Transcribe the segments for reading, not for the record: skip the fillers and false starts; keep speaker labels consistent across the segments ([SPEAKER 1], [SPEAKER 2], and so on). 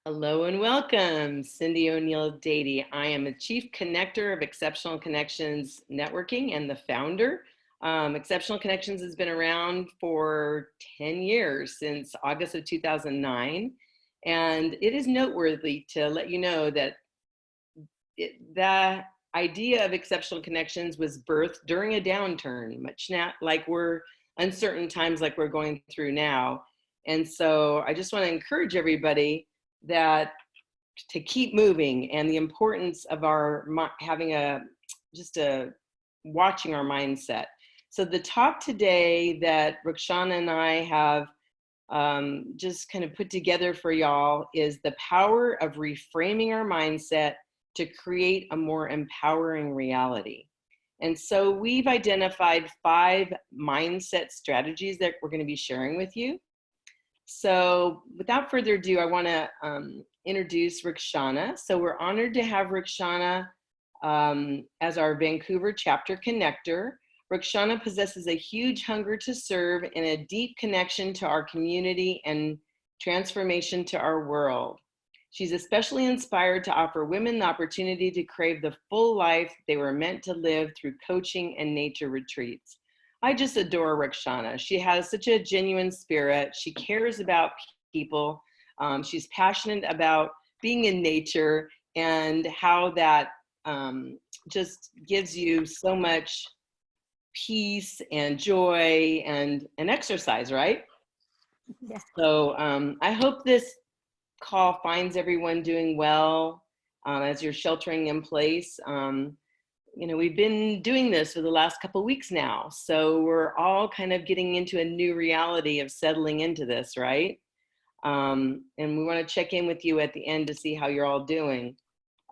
[SPEAKER 1] Hello and welcome, CyndiONeill-Dady. I am a Chief Connector of Exceptional Connections Networking and the founder. Exceptional Connections has been around for 10 years, since August of 2009. And it is noteworthy to let you know that the idea of Exceptional Connections was birthed during a downturn, much not like we're uncertain times like we're going through now. And so I just want to encourage everybody that to keep moving, and the importance of our having watching our mindset. So the talk today that Rukshana and I have just kind of put together for y'all is the power of reframing our mindset to create a more empowering reality. And so we've identified 5 mindset strategies that we're going to be sharing with you. So without further ado, I want to introduce Rukshana. So we're honored to have Rukshana as our Vancouver chapter connector. Rukshana possesses a huge hunger to serve and a deep connection to our community and transformation to our world. She's especially inspired to offer women the opportunity to crave the full life they were meant to live through coaching and nature retreats. I just adore Rukshana. She has such a genuine spirit. She cares about people. She's passionate about being in nature and how that just gives you so much peace and joy and exercise, right?
[SPEAKER 2] Yeah.
[SPEAKER 1] So I hope this call finds everyone doing well as you're sheltering in place. You know, we've been doing this for the last couple of weeks now, so we're all kind of getting into a new reality of settling into this, right? And we want to check in with you at the end to see how you're all doing.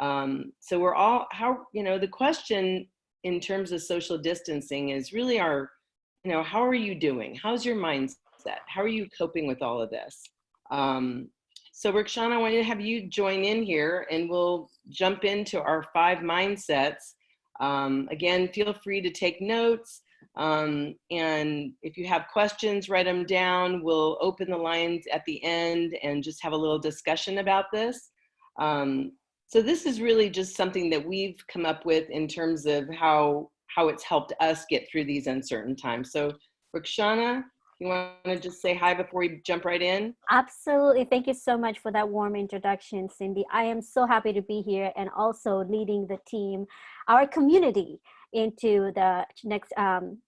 [SPEAKER 1] So we're all, the question in terms of social distancing is really how are you doing? How's your mindset? How are you coping with all of this? So Rukshana, I want to have you join in here and we'll jump into our 5 mindsets. Again, feel free to take notes. And if you have questions, write them down. We'll open the lines at the end and just have a little discussion about this. So this is really just something that we've come up with in terms of how it's helped us get through these uncertain times. So Rukshana, you want to just say hi before we jump right in?
[SPEAKER 2] Absolutely. Thank you so much for that warm introduction, Cyndi. I am so happy to be here and also leading the team, our community, into the next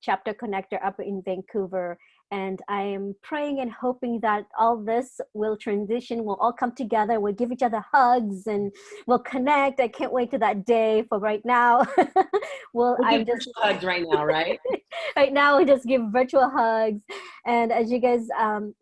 [SPEAKER 2] chapter connector up in Vancouver. And I am praying and hoping that all this will transition, we'll all come together, we'll give each other hugs and we'll connect. I can't wait to that day. For right now,
[SPEAKER 1] We'll give virtual hugs right now, right?
[SPEAKER 2] right now we just give virtual hugs. And as you guys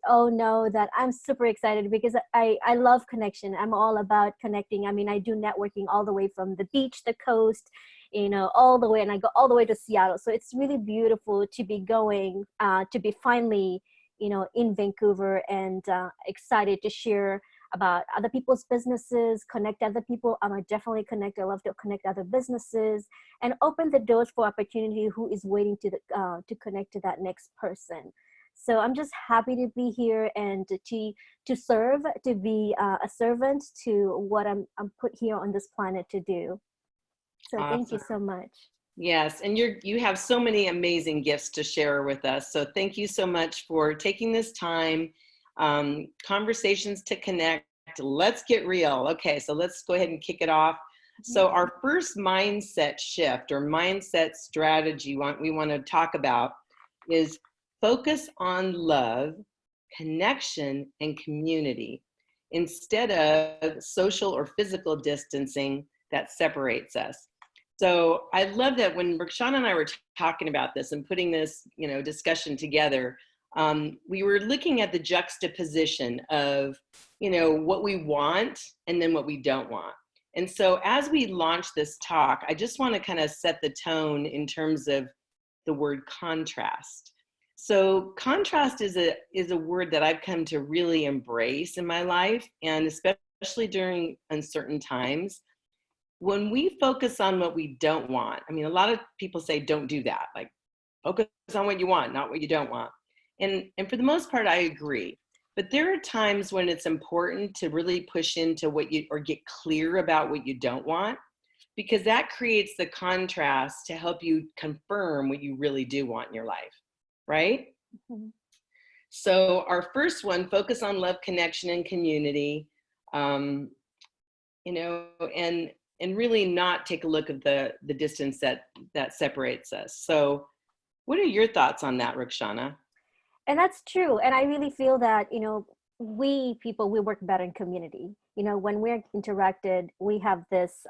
[SPEAKER 2] all know, that I'm super excited because I love connection. I'm all about connecting. I mean, I do networking all the way from the beach, the coast, all the way, and I go all the way to Seattle. So it's really beautiful to be going, to be finally, in Vancouver, and excited to share about other people's businesses, connect other people. I'm definitely connect. I love to connect other businesses and open the doors for opportunity who is waiting to connect to that next person. So I'm just happy to be here and to serve, to be a servant to what I'm put here on this planet to do. So
[SPEAKER 1] Awesome.
[SPEAKER 2] Thank you so much.
[SPEAKER 1] Yes, and you have so many amazing gifts to share with us. So thank you so much for taking this time. Conversations to connect. Let's get real. Okay, so let's go ahead and kick it off. So our first mindset shift or mindset strategy we want to talk about is focus on love, connection, and community instead of social or physical distancing that separates us. So I love that when Rukshana and I were talking about this and putting this, discussion together, we were looking at the juxtaposition of, what we want and then what we don't want. And so as we launch this talk, I just want to kind of set the tone in terms of the word contrast. So contrast is a word that I've come to really embrace in my life, and especially during uncertain times. When we focus on what we don't want, I mean, a lot of people say, don't do that. Like, focus on what you want, not what you don't want. And for the most part, I agree. But there are times when it's important to really push into what you, or get clear about what you don't want, because that creates the contrast to help you confirm what you really do want in your life, right?
[SPEAKER 2] Mhm.
[SPEAKER 1] So our first one, focus on love, connection, and community, you know, and really not take a look at the distance that separates us. So what are your thoughts on that, Rukshana?
[SPEAKER 2] And that's true. And I really feel that, we people, we work better in community. When we're interacted, we have this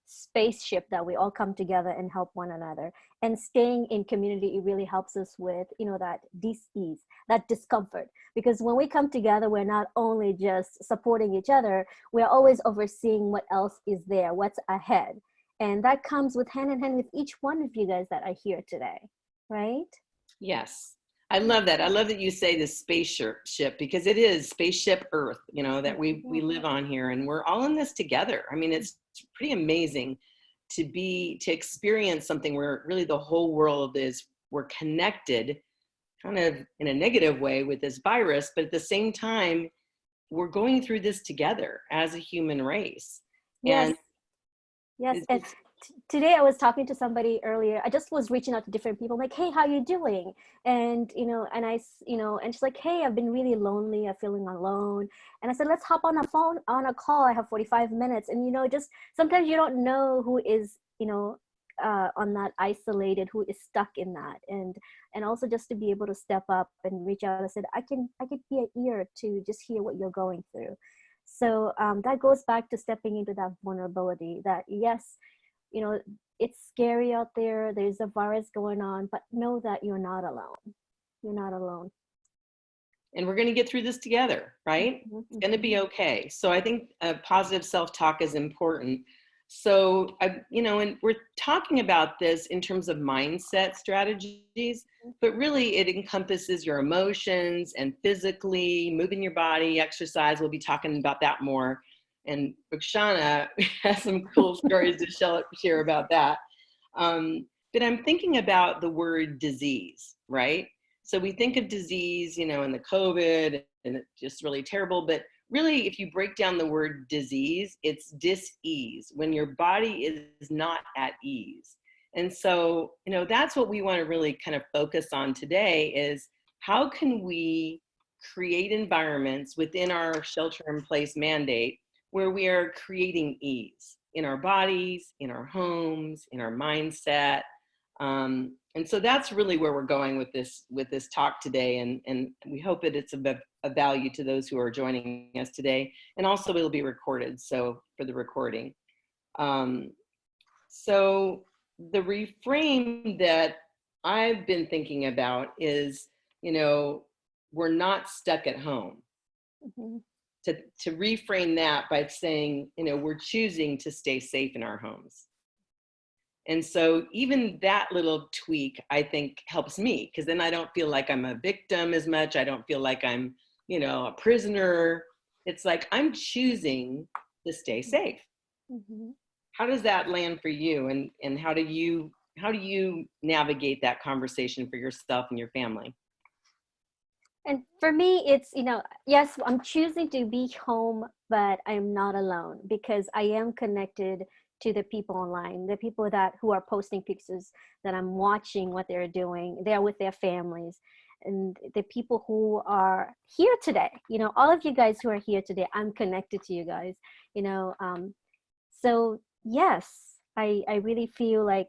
[SPEAKER 2] spaceship that we all come together and help one another. And staying in community, it really helps us with, that dis-ease, that discomfort. Because when we come together, we're not only just supporting each other, we're always overseeing what else is there, what's ahead. And that comes with hand in hand with each one of you guys that are here today, right?
[SPEAKER 1] Yes. I love that. I love that you say the spaceship, because it is spaceship Earth, that we live on here, and we're all in this together. I mean, it's pretty amazing to experience something where really the whole world we're connected kind of in a negative way with this virus, but at the same time, we're going through this together as a human race.
[SPEAKER 2] Yes.
[SPEAKER 1] And
[SPEAKER 2] Yes. And today I was talking to somebody earlier. I just was reaching out to different people, like, hey, how you doing? And, and she's like, hey, I've been really lonely. I'm feeling alone. And I said, let's hop on a call. I have 45 minutes. And, just sometimes you don't know who is, on that isolated, who is stuck in that. And also just to be able to step up and reach out. I said, I can be an ear to just hear what you're going through. So that goes back to stepping into that vulnerability, that yes, it's scary out there. There's a virus going on, but know that you're not alone. You're not alone.
[SPEAKER 1] And we're going to get through this together, right?
[SPEAKER 2] Mm-hmm.
[SPEAKER 1] It's going to be okay. So I think positive self-talk is important. So, and we're talking about this in terms of mindset strategies, but really it encompasses your emotions and physically moving your body, exercise. We'll be talking about that more. And Rukshana has some cool stories to share about that. But I'm thinking about the word disease, right? So we think of disease, in the COVID, and it's just really terrible. But really, if you break down the word disease, it's dis-ease, when your body is not at ease. And so, that's what we want to really kind of focus on today, is how can we create environments within our shelter-in-place mandate where we are creating ease in our bodies, in our homes, in our mindset. And so that's really where we're going with this talk today. And we hope that it's a value to those who are joining us today. And also it'll be recorded, so for the recording. So the reframe that I've been thinking about is, we're not stuck at home.
[SPEAKER 2] Mm-hmm.
[SPEAKER 1] To reframe that by saying, we're choosing to stay safe in our homes. And so even that little tweak, I think, helps me, because then I don't feel like I'm a victim as much. I don't feel like I'm, a prisoner. It's like I'm choosing to stay safe.
[SPEAKER 2] Mm-hmm.
[SPEAKER 1] How does that land for you? And how do you navigate that conversation for yourself and your family?
[SPEAKER 2] And for me, it's, yes, I'm choosing to be home, but I'm not alone, because I am connected to the people online, the people who are posting pictures, that I'm watching what they're doing. They're with their families, and the people who are here today, all of you guys who are here today, I'm connected to you guys, so yes, I really feel like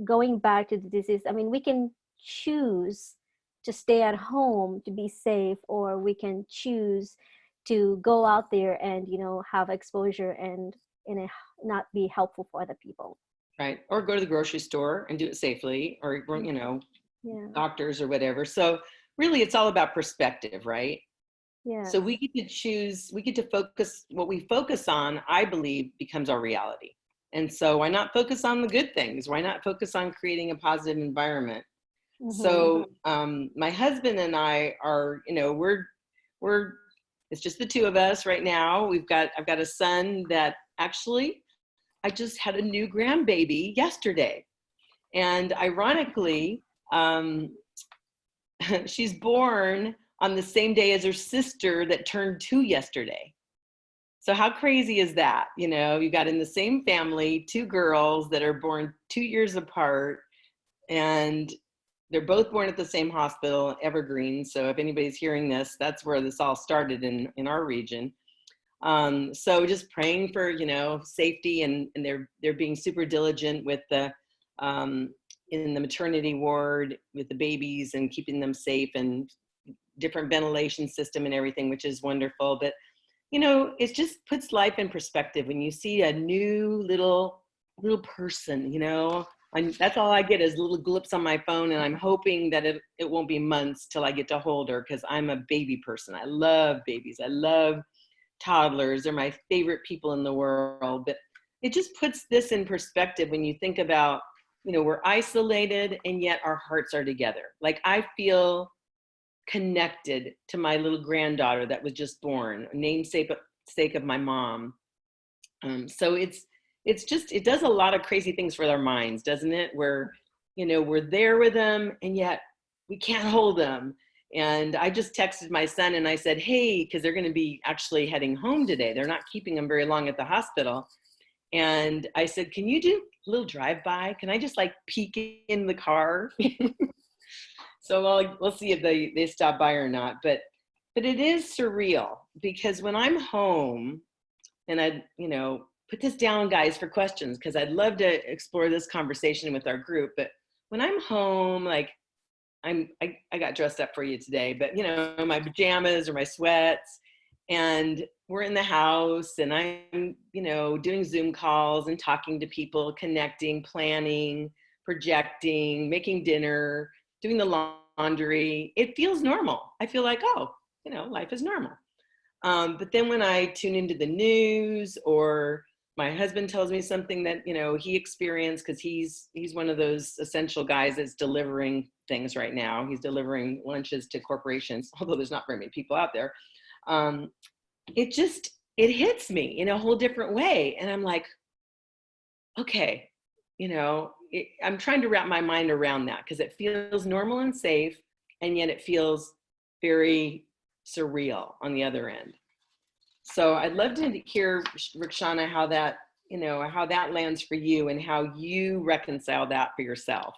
[SPEAKER 2] going back to the disease. I mean, we can choose to stay at home to be safe, or we can choose to go out there and have exposure and not be helpful for other people.
[SPEAKER 1] Right. Or go to the grocery store and do it safely, or
[SPEAKER 2] Yeah.
[SPEAKER 1] doctors or whatever. So really it's all about perspective, right?
[SPEAKER 2] Yeah.
[SPEAKER 1] So we get to choose, we get to focus, what we focus on, I believe, becomes our reality. And so why not focus on the good things? Why not focus on creating a positive environment?
[SPEAKER 2] Mm-hmm.
[SPEAKER 1] So my husband and I are, we're it's just the two of us right now. I've got a son that actually, I just had a new grandbaby yesterday. And ironically, she's born on the same day as her sister that turned 2 yesterday. So how crazy is that? You know, you got in the same family, 2 girls that are born 2 years apart, and they're both born at the same hospital, Evergreen. So if anybody's hearing this, that's where this all started in our region. So just praying for, you know, safety, and they're being super diligent with the in the maternity ward with the babies and keeping them safe, and different ventilation system and everything, which is wonderful. But you know, it just puts life in perspective when you see a new little person, you know. That's all I get is little glimpses on my phone, and I'm hoping that it won't be months till I get to hold her, because I'm a baby person. I love babies. I love toddlers. They're my favorite people in the world. But it just puts this in perspective when you think about, you know, we're isolated and yet our hearts are together. Like, I feel connected to my little granddaughter that was just born, a namesake of my mom. So it's just, it does a lot of crazy things for our minds, doesn't it? Where, you know, we're there with them and yet we can't hold them. And I just texted my son and I said, hey, because they're going to be actually heading home today. They're not keeping them very long at the hospital. And I said, can you do a little drive-by? Can I just like peek in the car? So we'll see if they stop by or not. But it is surreal, because when I'm home, and I, you know, put this down, guys, for questions, because I'd love to explore this conversation with our group. But when I'm home, like I got dressed up for you today, but you know, my pajamas or my sweats, and we're in the house, and I'm, you know, doing Zoom calls and talking to people, connecting, planning, projecting, making dinner, doing the laundry. It feels normal. I feel like, oh, you know, life is normal. But then when I tune into the news, or my husband tells me something that, you know, he experienced, because he's one of those essential guys that's delivering things right now. He's delivering lunches to corporations, although there's not very many people out there. It hits me in a whole different way. And I'm like, okay, you know, I'm trying to wrap my mind around that, because it feels normal and safe, and yet it feels very surreal on the other end. So I'd love to hear, Rukshana, how that, you know, how that lands for you and how you reconcile that for yourself.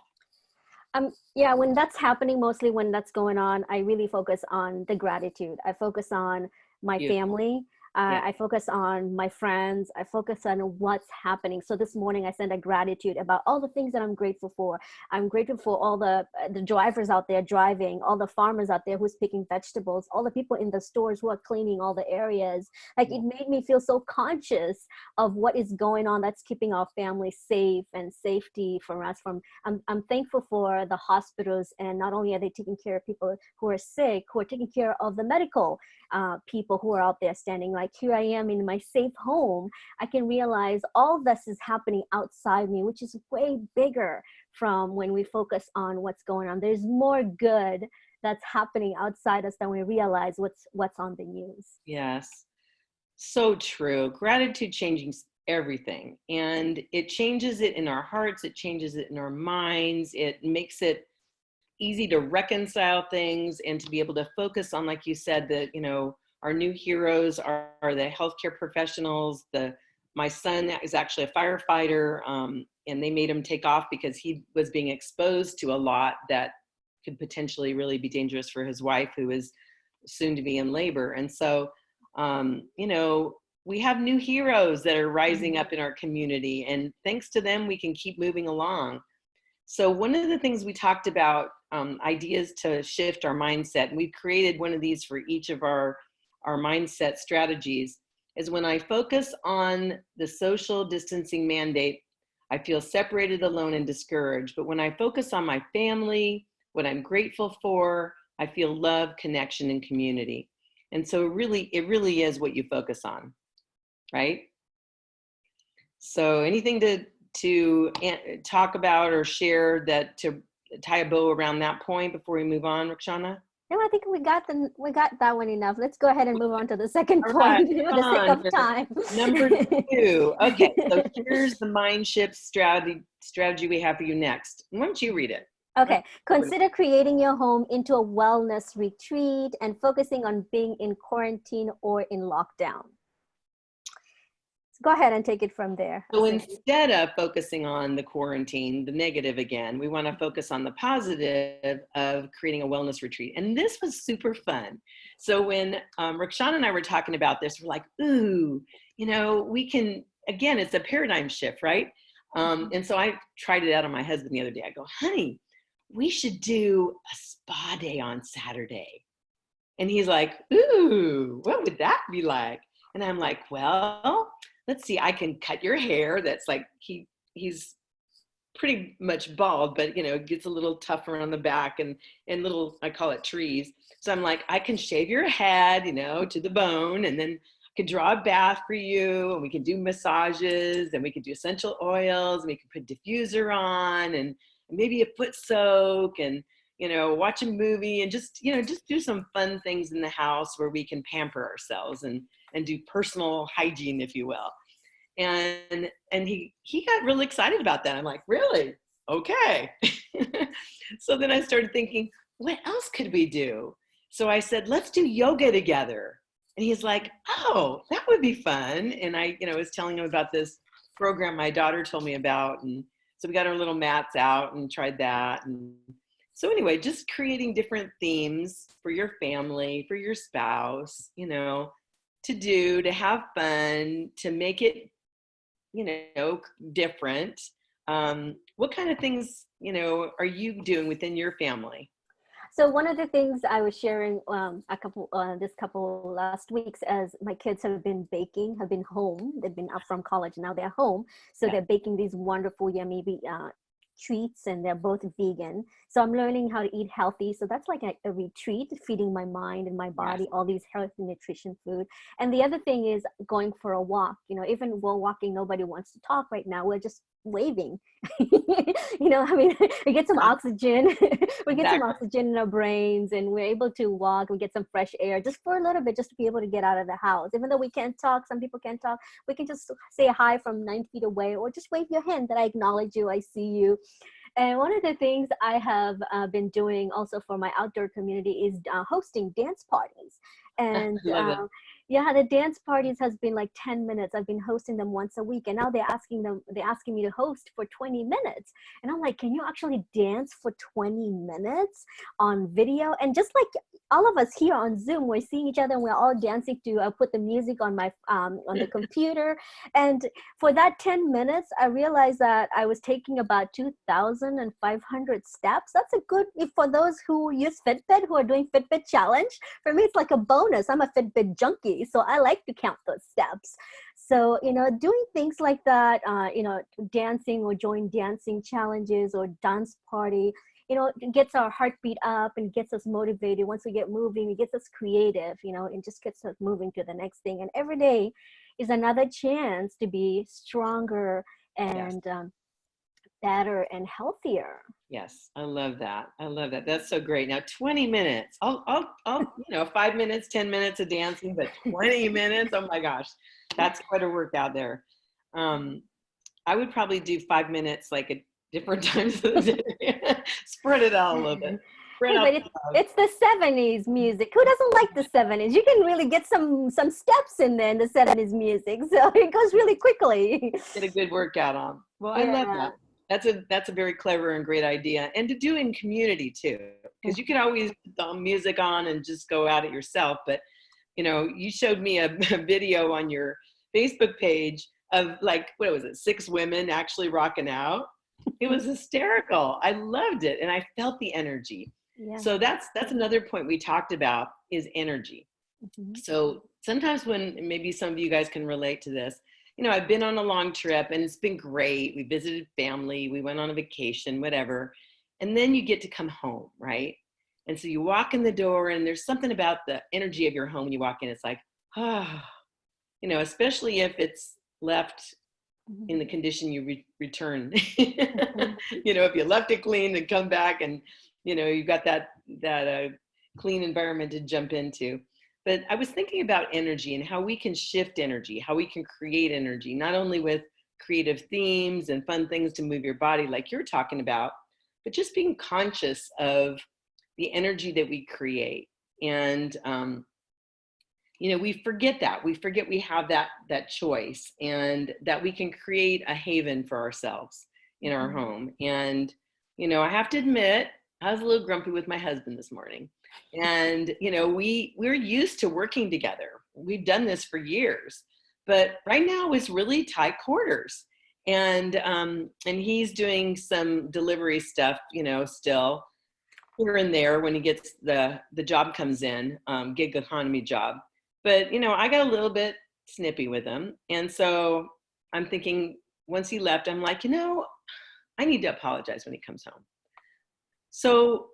[SPEAKER 2] Yeah, when that's happening, mostly when that's going on, I really focus on the gratitude. I focus on my family.
[SPEAKER 1] Yeah.
[SPEAKER 2] I focus on my friends. I focus on what's happening. So this morning I sent a gratitude about all the things that I'm grateful for. I'm grateful for all the drivers out there driving, all the farmers out there who's picking vegetables, all the people in the stores who are cleaning all the areas. Like, it made me feel so conscious of what is going on that's keeping our family safe and safety for us. I'm thankful for the hospitals, and not only are they taking care of people who are sick, who are taking care of the medical people who are out there standing. Like, here I am in my safe home. I can realize all this is happening outside me, which is way bigger from when we focus on what's going on. There's more good that's happening outside us than we realize what's on the news.
[SPEAKER 1] Yes, so true. Gratitude changes everything, and it changes it in our hearts. It changes it in our minds. It makes it easy to reconcile things and to be able to focus on, like you said, that, you know, our new heroes are the healthcare professionals. My son is actually a firefighter, and they made him take off because he was being exposed to a lot that could potentially really be dangerous for his wife, who is soon to be in labor. And so, you know, we have new heroes that are rising up in our community, and thanks to them, we can keep moving along. So one of the things we talked about, ideas to shift our mindset, and we've created one of these for each of our mindset strategies, is when I focus on the social distancing mandate, I feel separated, alone, and discouraged. But when I focus on my family, what I'm grateful for, I feel love, connection, and community. And so it really is what you focus on, right? So anything to talk about or share that to tie a bow around that point before we move on, Rukshana?
[SPEAKER 2] No, I think we got that one enough. Let's go ahead and move on to the second
[SPEAKER 1] All
[SPEAKER 2] point
[SPEAKER 1] right,
[SPEAKER 2] for the sake of time.
[SPEAKER 1] Number 2. Okay, so here's the mind shift strategy we have for you next. Why don't you read it?
[SPEAKER 2] Okay, consider creating your home into a wellness retreat and focusing on being in quarantine or in lockdown. So go ahead and take it from there.
[SPEAKER 1] So instead of focusing on the quarantine, the negative again, we want to focus on the positive of creating a wellness retreat. And this was super fun. So when Rukshana and I were talking about this, we're like, ooh, we can, again, it's a paradigm shift, right? And so I tried it out on my husband the other day. I go, honey, we should do a spa day on Saturday. And he's like, ooh, what would that be like? And I'm like, well, let's see, I can cut your hair. That's like, he's pretty much bald, but gets a little tougher on the back and little, I call it trees. So I'm like, I can shave your head, to the bone, and then I could draw a bath for you, and we can do massages, and we can do essential oils, and we can put diffuser on, and maybe a foot soak, and watch a movie, and just do some fun things in the house where we can pamper ourselves and do personal hygiene, if you will. And he got really excited about that. I'm like, really? Okay. So then I started thinking, what else could we do? So I said, let's do yoga together. And he's like, oh, that would be fun. And I was telling him about this program my daughter told me about. And so we got our little mats out and tried that. And so anyway, just creating different themes for your family, for your spouse, to have fun, to make it, different. What kind of things, are you doing within your family?
[SPEAKER 2] So one of the things I was sharing this couple last weeks, as my kids have been home, they've been up from college, now they're home. So they're baking these wonderful, yummy treats, and they're both vegan. So I'm learning how to eat healthy. So that's like a retreat, feeding my mind and my body, all these healthy nutrition food. And the other thing is going for a walk. Even while walking, nobody wants to talk right now. We're just waving. We get some oxygen. We get some oxygen in our brains, and we're able to walk. We get some fresh air just for a little bit, just to be able to get out of the house. Even though we can't talk, some people can't talk, we can just say hi from 9 feet away, or just wave your hand that I acknowledge you, I see you. And one of the things I have been doing also for my outdoor community is hosting dance parties. And the dance parties has been like 10 minutes. I've been hosting them once a week, and now they're asking me to host for 20 minutes. And I'm like, can you actually dance for 20 minutes on video? And just like all of us here on Zoom, we're seeing each other, and we're all dancing to put the music on my on the computer. And for that 10 minutes, I realized that I was taking about 2,500 steps. That's a good, for those who use Fitbit, who are doing Fitbit challenge. For me, it's like a bonus. I'm a Fitbit junkie, so I like to count those steps. So, doing things like that, dancing or join dancing challenges or dance party, it gets our heartbeat up and gets us motivated. Once we get moving, it gets us creative, and just gets us moving to the next thing. And every day is another chance to be stronger and better and healthier.
[SPEAKER 1] Yes, I love that. That's so great. Now, 20 minutes. I'll 5 minutes, 10 minutes of dancing, but 20 minutes. Oh my gosh, that's quite a workout there. I would probably do 5 minutes, like at different times of the day. Spread it out a little bit.
[SPEAKER 2] But it's the 70s music. Who doesn't like the 70s? You can really get some steps in there in the 70s music, so it goes really quickly.
[SPEAKER 1] Get a good workout on. Well, I love that. That's a very clever and great idea, and to do in community too, because you can always put the music on and just go at it yourself. But you showed me a video on your Facebook page of like, what was it, 6 women actually rocking out. It was hysterical. I loved it, and I felt the energy. Yeah. So that's another point we talked about, is energy. Mm-hmm. So sometimes when, maybe some of you guys can relate to this, I've been on a long trip and it's been great. We visited family, we went on a vacation, whatever. And then you get to come home, right? And so you walk in the door, and there's something about the energy of your home when you walk in. It's like, especially if it's left in the condition you return. If you left it clean and come back, and you've got that clean environment to jump into. But I was thinking about energy and how we can shift energy, how we can create energy, not only with creative themes and fun things to move your body like you're talking about, but just being conscious of the energy that we create. And, we forget that. We forget we have that choice, and that we can create a haven for ourselves in our home. And, I have to admit, I was a little grumpy with my husband this morning. And, we're used to working together. We've done this for years, but right now it's really tight quarters. And he's doing some delivery stuff, still here and there when he gets the job comes in, gig economy job. But, I got a little bit snippy with him. And so I'm thinking, once he left, I'm like, I need to apologize when he comes home. So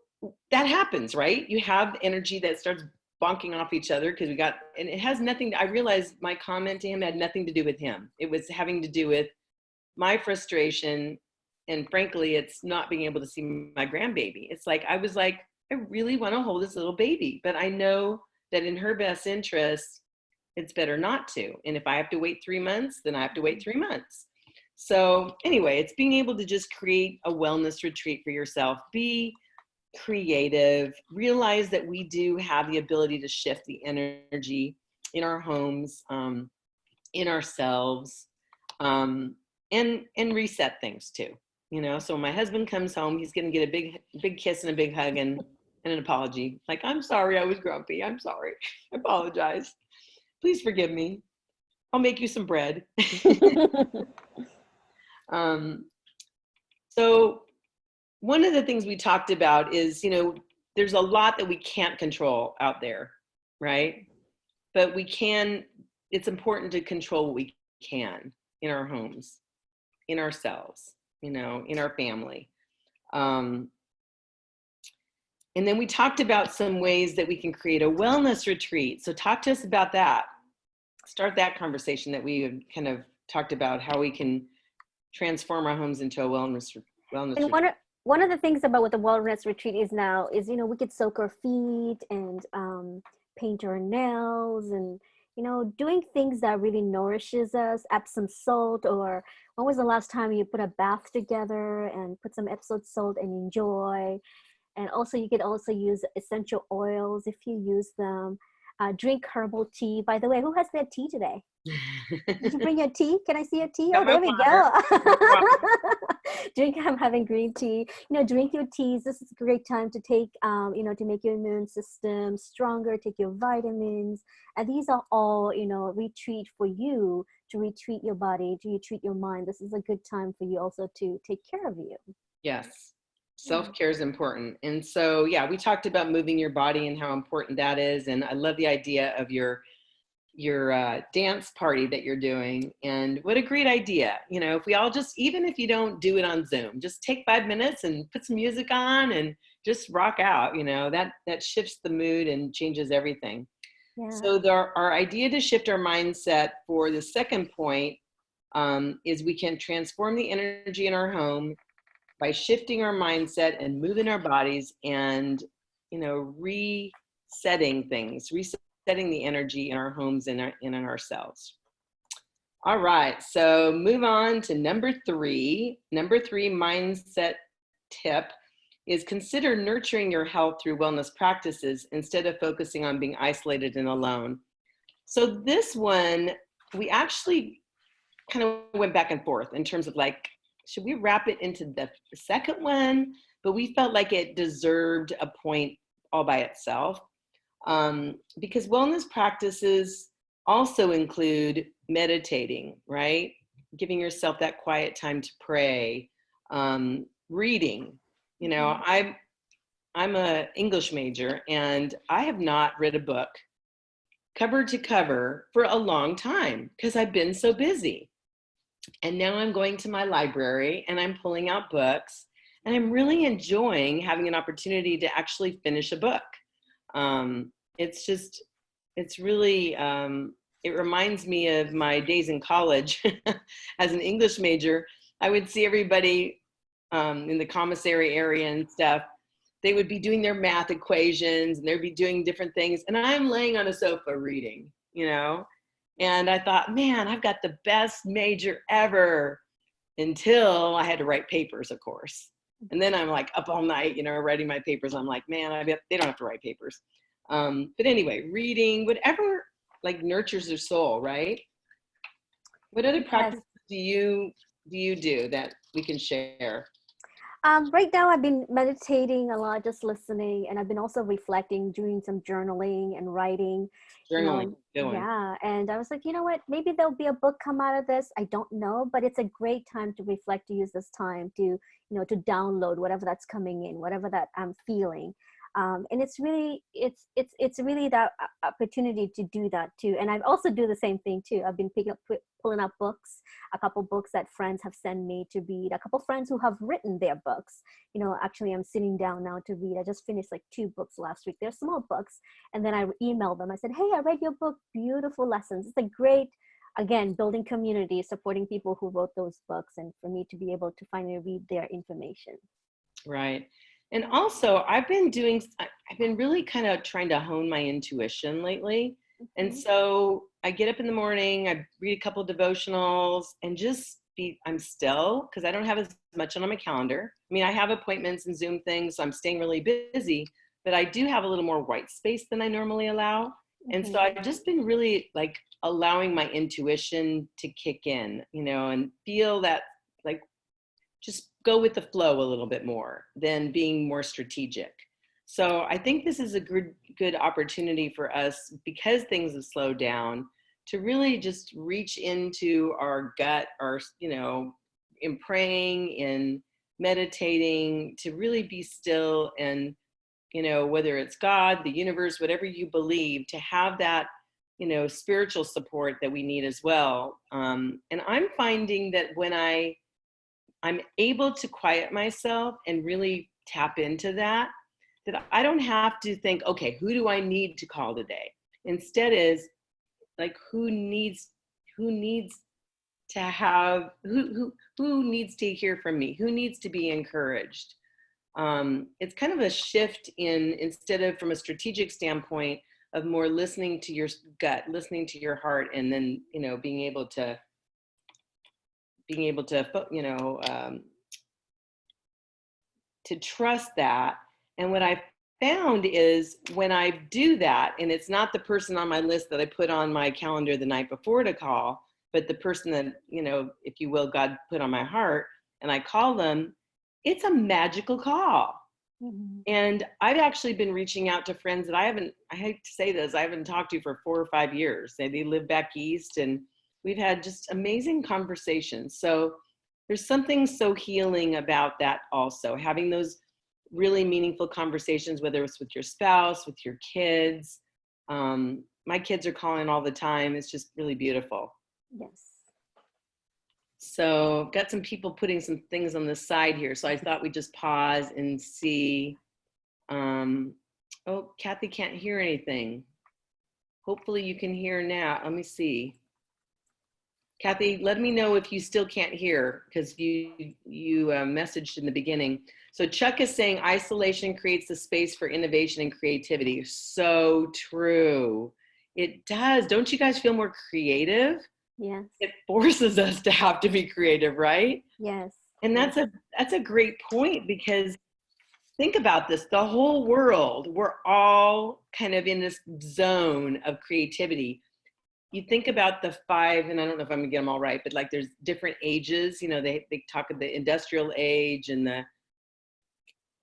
[SPEAKER 1] that happens, right? You have energy that starts bonking off each other because and it has nothing, I realized my comment to him had nothing to do with him. It was having to do with my frustration. And frankly, it's not being able to see my grandbaby. It's like, I was like, I really want to hold this little baby, but I know that in her best interest, it's better not to. And if I have to wait 3 months, then I have to wait 3 months. So anyway, it's being able to just create a wellness retreat for yourself. Be creative, realize that we do have the ability to shift the energy in our homes, in ourselves, and reset things too. So when my husband comes home, he's going to get a big kiss and a big hug and an apology. Like, I'm sorry, I was grumpy. I'm sorry. I apologize. Please forgive me. I'll make you some bread. So one of the things we talked about is, there's a lot that we can't control out there, right? But it's important to control what we can in our homes, in ourselves, in our family. And then we talked about some ways that we can create a wellness retreat. So talk to us about that. Start that conversation that we kind of talked about, how we can transform our homes into a wellness retreat.
[SPEAKER 2] One of the things about what the wellness retreat is now is, we could soak our feet and paint our nails and, doing things that really nourishes us, Epsom salt, or when was the last time you put a bath together and put some Epsom salt and enjoy. And also you could also use essential oils if you use them. Drink herbal tea. By the way, who has their tea today? Did you bring your tea? Can I see your tea? Oh, there we go. I'm having green tea. Drink your teas. This is a great time to take, to make your immune system stronger, take your vitamins. And these are all, retreat for you, to retreat your body, to retreat your mind. This is a good time for you also to take care of you.
[SPEAKER 1] Yes. Self-care is important. And so, we talked about moving your body and how important that is. And I love the idea of your dance party that you're doing. And what a great idea. If we all just, even if you don't do it on Zoom, just take 5 minutes and put some music on and just rock out, that shifts the mood and changes everything. Yeah. So our idea to shift our mindset for the second point is we can transform the energy in our home by shifting our mindset and moving our bodies and, resetting things, resetting the energy in our homes and in ourselves. All right, so move on to number 3. Number 3 mindset tip is consider nurturing your health through wellness practices instead of focusing on being isolated and alone. So this one, we actually kind of went back and forth in terms of like, should we wrap it into the second one? But we felt like it deserved a point all by itself, because wellness practices also include meditating, right? Giving yourself that quiet time to pray, reading. I'm an English major, and I have not read a book cover to cover for a long time because I've been so busy. And now I'm going to my library and I'm pulling out books, and I'm really enjoying having an opportunity to actually finish a book. It's really, it reminds me of my days in college as an English major. I would see everybody in the commissary area and stuff. They would be doing their math equations and they'd be doing different things. And I'm laying on a sofa reading, And I thought, man, I've got the best major ever, until I had to write papers, of course. And then I'm like up all night, you know, writing my papers. I'm like, man, I bet they don't have to write papers. But anyway, reading, whatever like nurtures their soul, right? What other
[SPEAKER 2] Yes.
[SPEAKER 1] practices do that we can share?
[SPEAKER 2] Right now, I've been meditating a lot, just listening, and I've been also reflecting, doing some journaling and writing, you know,
[SPEAKER 1] Journaling,
[SPEAKER 2] and
[SPEAKER 1] doing.
[SPEAKER 2] yeah. And I was like, you know what? Maybe there'll be a book come out of this. I don't know, but it's a great time to reflect, to use this time to, to download whatever that's coming in, whatever that I'm feeling. And it's really, it's really that opportunity to do that too. And I also do the same thing too. I've been pulling up books, a couple books that friends have sent me to read, a couple friends who have written their books. Actually, I'm sitting down now to read. I just finished like 2 books last week. They're small books. And then I emailed them. I said, hey, I read your book. Beautiful lessons. It's a great, again, building community, supporting people who wrote those books, and for me to be able to finally read their information.
[SPEAKER 1] Right. And also I've been really kind of trying to hone my intuition lately. And so I get up in the morning, I read a couple of devotionals and I'm still, because I don't have as much on my calendar. I mean, I have appointments and Zoom things, so I'm staying really busy, but I do have a little more white space than I normally allow. And so I've just been really like allowing my intuition to kick in, and feel that, like, just go with the flow a little bit more than being more strategic. So I think this is a good opportunity for us, because things have slowed down, to really just reach into our gut, in praying, in meditating, to really be still, and, whether it's God, the universe, whatever you believe, to have that, spiritual support that we need as well. And I'm finding that when I'm able to quiet myself and really tap into that I don't have to think, okay, who do I need to call today? Instead is like, who needs to have, who needs to hear from me? Who needs to be encouraged? It's kind of a shift instead of from a strategic standpoint of more listening to your gut, listening to your heart, and then, being able to, to trust that. And what I found is, when I do that, and it's not the person on my list that I put on my calendar the night before to call, but the person that, if you will, God put on my heart, and I call them, it's a magical call. And I've actually been reaching out to friends that I hate to say this, I haven't talked to for 4 or 5 years. They live back east, and we've had just amazing conversations. So there's something so healing about that also, having those really meaningful conversations, whether it's with your spouse, with your kids. My kids are calling all the time. It's just really beautiful.
[SPEAKER 2] Yes.
[SPEAKER 1] So got some people putting some things on the side here. So I thought we'd just pause and see. Oh, Kathy can't hear anything. Hopefully you can hear now. Let me see. Kathy, let me know if you still can't hear, because you messaged in the beginning. So Chuck is saying isolation creates the space for innovation and creativity. So true. It does. Don't you guys feel more creative?
[SPEAKER 2] Yes.
[SPEAKER 1] It forces us to have to be creative, right?
[SPEAKER 2] Yes.
[SPEAKER 1] And that's a great point, because think about this, the whole world, we're all kind of in this zone of creativity. You think about the 5, and I don't know if I'm gonna get them all right, but like there's different ages, they talk of the industrial age and I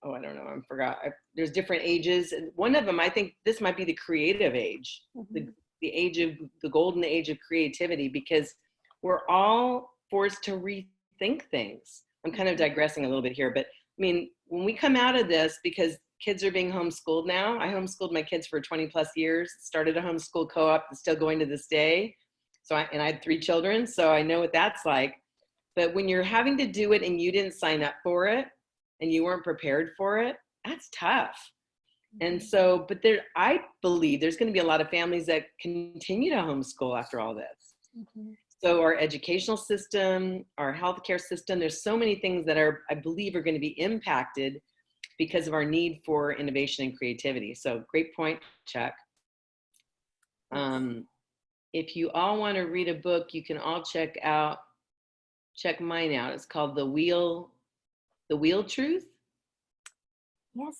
[SPEAKER 1] don't know, I forgot. There's different ages. And one of them, I think this might be the creative age, the age of the golden age of creativity, because we're all forced to rethink things. I'm kind of digressing a little bit here, but I mean, when we come out of this, because kids are being homeschooled now. I homeschooled my kids for 20 plus years, started a homeschool co-op that's still going to this day. So I had 3 children, so I know what that's like. But when you're having to do it and you didn't sign up for it and you weren't prepared for it, that's tough. And so, but I believe there's going to be a lot of families that continue to homeschool after all this. So our educational system, our healthcare system, there's so many things that I believe are going to be impacted because of our need for innovation and creativity. So great point, Chuck. If you all want to read a book, you can all check mine out. It's called The Wheel The wheel truth?
[SPEAKER 2] Yes.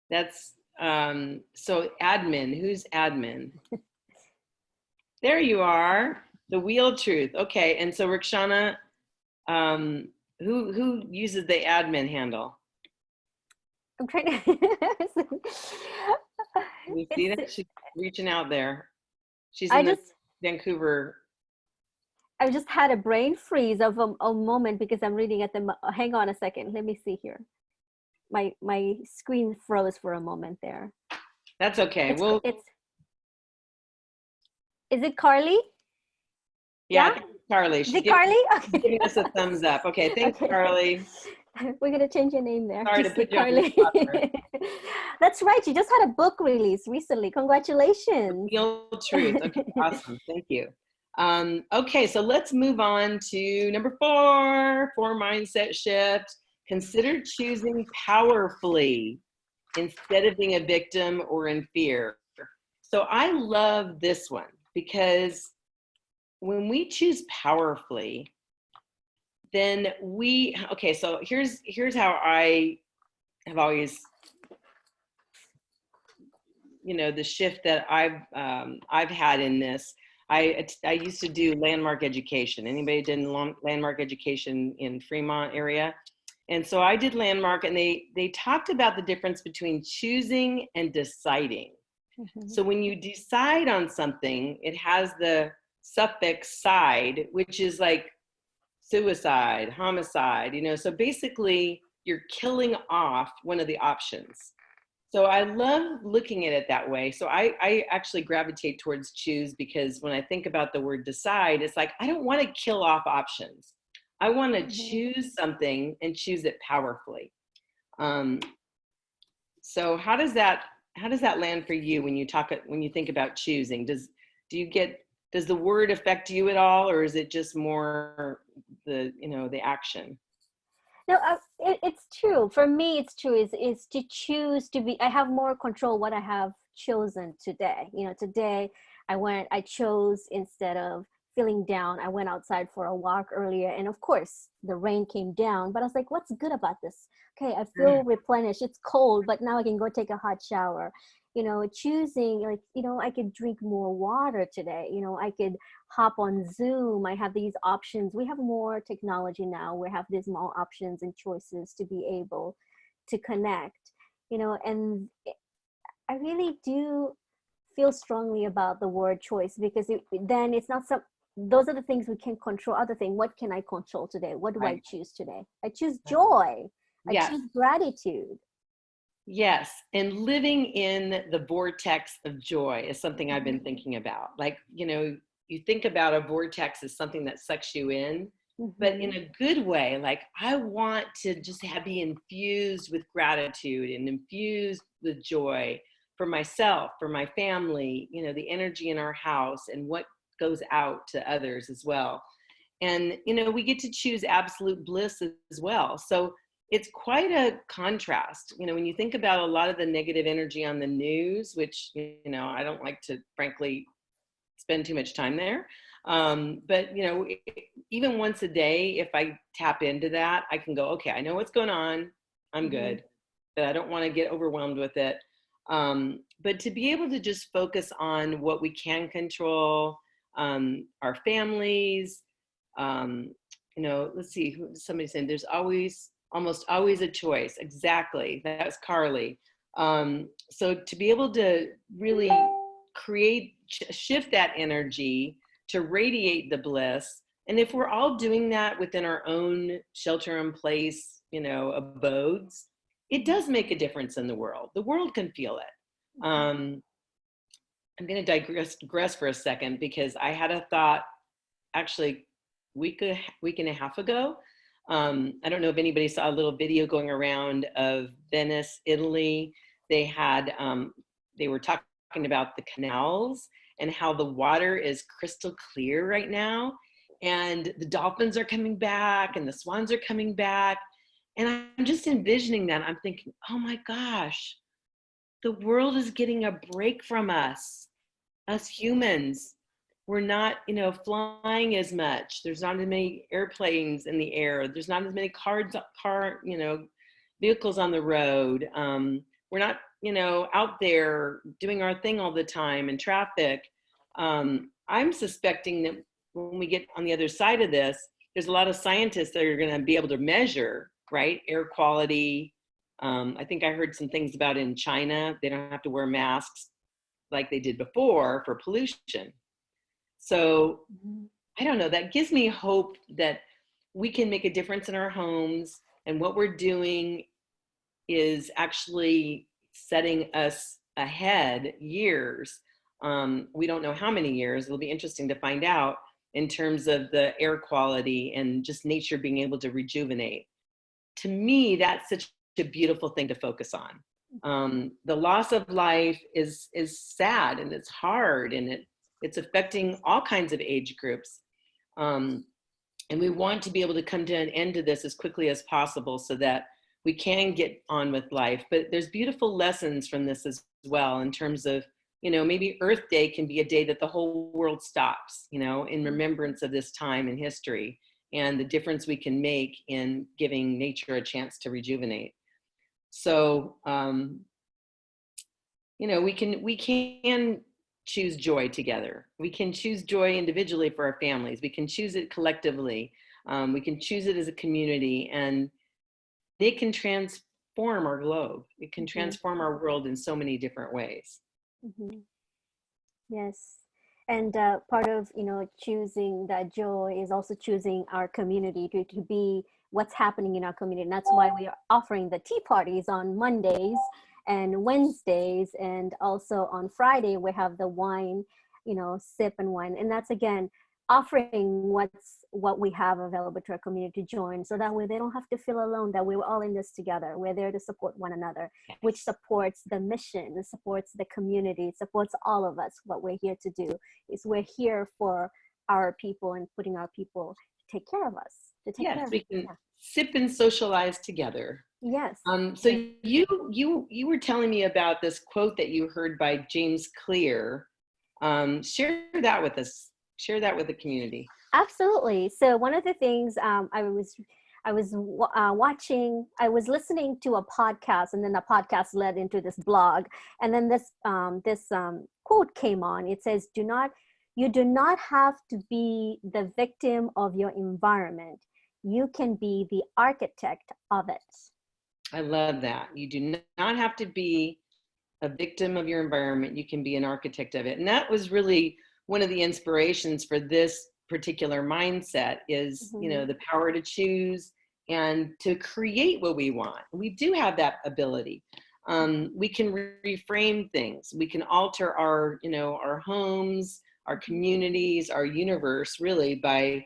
[SPEAKER 1] That's, so admin, who's admin? There you are, the wheel truth. Okay, and so Rukshana, who uses the admin handle?
[SPEAKER 2] I'm trying to.
[SPEAKER 1] You see that? She's reaching out there. She's
[SPEAKER 2] I
[SPEAKER 1] in the
[SPEAKER 2] just
[SPEAKER 1] Vancouver.
[SPEAKER 2] I just had a brain freeze of a moment because I'm reading at the. Hang on a second. Let me see here. My screen froze for a moment there.
[SPEAKER 1] That's okay.
[SPEAKER 2] It's is it Carly?
[SPEAKER 1] Yeah,
[SPEAKER 2] Yeah?
[SPEAKER 1] I think it's Carly.
[SPEAKER 2] Is it Carly?
[SPEAKER 1] She's giving us a thumbs up. Okay, thanks,
[SPEAKER 2] Okay.
[SPEAKER 1] Carly.
[SPEAKER 2] We're gonna change your name there.
[SPEAKER 1] Sorry to put you on the
[SPEAKER 2] Carly.
[SPEAKER 1] spot there.
[SPEAKER 2] That's right. You just had a book release recently. Congratulations.
[SPEAKER 1] Real truth. Okay, awesome. Thank you. Okay, so let's move on to number 4 mindset shift. Consider choosing powerfully instead of being a victim or in fear. So I love this one because when we choose powerfully, then okay, so here's how I have always, the shift that I've had in this. I used to do landmark education. Anybody did landmark education in Fremont area? And so I did landmark, and they talked about the difference between choosing and deciding.
[SPEAKER 2] Mm-hmm.
[SPEAKER 1] So when you decide on something, it has the suffix side, which is like suicide, homicide, so basically you're killing off one of the options. So I love looking at it that way. So I actually gravitate towards choose, because when I think about the word decide, it's like, I don't want to kill off options. I want to choose something and choose it powerfully. So how does that land for you when you think about choosing? Does the word affect you at all, or is it just more the action?
[SPEAKER 2] No, it's true. For me, it's true. Is to choose to be. I have more control what I have chosen today. Today I chose, instead of feeling down, I went outside for a walk earlier, and of course the rain came down. But I was like, what's good about this? Okay, I feel replenished. It's cold, but now I can go take a hot shower. Choosing, like, I could drink more water today. I could hop on Zoom. I have these options. We have more technology now. We have these more options and choices to be able to connect, and I really do feel strongly about the word choice, because then it's not those are the things we can control. Other thing, what can I control today? What do I choose today? I choose joy.
[SPEAKER 1] Yes.
[SPEAKER 2] I choose gratitude.
[SPEAKER 1] Yes, and living in the vortex of joy is something I've been thinking about. Like, you think about a vortex as something that sucks you in, but in a good way. Like, I want to just be infused with gratitude and infused with joy for myself, for my family, the energy in our house and what goes out to others as well. And, we get to choose absolute bliss as well. So it's quite a contrast, when you think about a lot of the negative energy on the news, which, I don't like to, frankly, spend too much time there. But, even once a day, if I tap into that, I can go, okay, I know what's going on. I'm good, but I don't want to get overwhelmed with it. But to be able to just focus on what we can control, our families, let's see, somebody saying there's almost always a choice. Exactly. That's Carly. So to be able to really shift that energy to radiate the bliss. And if we're all doing that within our own shelter in place, abodes, it does make a difference in the world. The world can feel it. I'm going to digress for a second, because I had a thought actually week and a half ago. I don't know if anybody saw a little video going around of Venice, Italy. They were talking about the canals and how the water is crystal clear right now. And the dolphins are coming back and the swans are coming back. And I'm just envisioning that. I'm thinking, oh my gosh, the world is getting a break from us humans. we're not, you know, flying as much. There's not as many airplanes in the air. There's not as many vehicles on the road. We're not, you know, out there doing our thing all the time in traffic. I'm suspecting that when we get on the other side of this, there's a lot of scientists that are going to be able to measure, right, air quality. I think I heard some things about in China, they don't have to wear masks like they did before for pollution. So I don't know, that gives me hope that we can make a difference in our homes, and what we're doing is actually setting us ahead years. We don't know how many years. It'll be interesting to find out in terms of the air quality and just nature being able to rejuvenate. To me, that's such a beautiful thing to focus on. The loss of life is sad, and it's hard, and it's affecting all kinds of age groups. And we want to be able to come to an end to this as quickly as possible so that we can get on with life. But there's beautiful lessons from this as well, in terms of, you know, maybe Earth Day can be a day that the whole world stops, you know, in remembrance of this time in history and the difference we can make in giving nature a chance to rejuvenate. So, you know, we can choose joy together. We can choose joy individually for our families. We can choose it collectively. We can choose it as a community, and it can transform our globe. It can transform our world in so many different ways.
[SPEAKER 2] Yes. And part of, you know, choosing that joy is also choosing our community to be what's happening in our community. And that's why we are offering the tea parties on Mondays and Wednesdays, and also on Friday we have the wine, you know, sip and wine. And that's, again, offering what we have available to our community to join, so that way they don't have to feel alone, that we're all in this together. We're there to support one another, which supports the mission, it supports the community, it supports all of us. What we're here to do is we're here for our people and putting our people to take care of us, to take care of
[SPEAKER 1] we can sip and socialize together.
[SPEAKER 2] Yes.
[SPEAKER 1] So you were telling me about this quote that you heard by James Clear. Share that with us. Share that with the community.
[SPEAKER 2] Absolutely. So one of the things I was listening to a podcast, and then the podcast led into this blog, and then this quote came on. It says, you do not have to be the victim of your environment. You can be the architect of it.
[SPEAKER 1] I love that. You do not have to be a victim of your environment. You can be an architect of it. And that was really one of the inspirations for this particular mindset is, you know, the power to choose and to create what we want. We do have that ability. We can reframe things. We can alter our, you know, our homes, our communities, our universe, really by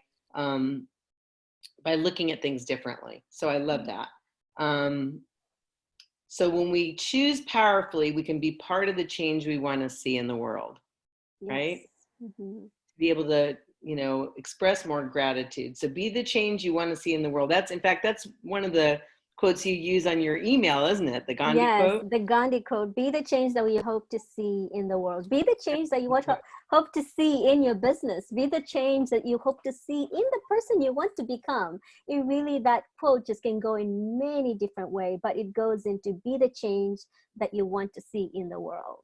[SPEAKER 1] looking at things differently. So I love that. So when we choose powerfully, we can be part of the change we want to see in the world, right? To be able to, you know, express more gratitude. So be the change you want to see in the world. That's one of the quotes you use on your email, isn't it? The Gandhi quote?
[SPEAKER 2] Yes, the Gandhi quote. Be the change that we hope to see in the world. Be the change that you hope to see in your business. Be the change that you hope to see in the person you want to become. It really, that quote just can go in many different ways, but it goes into be the change that you want to see in the world.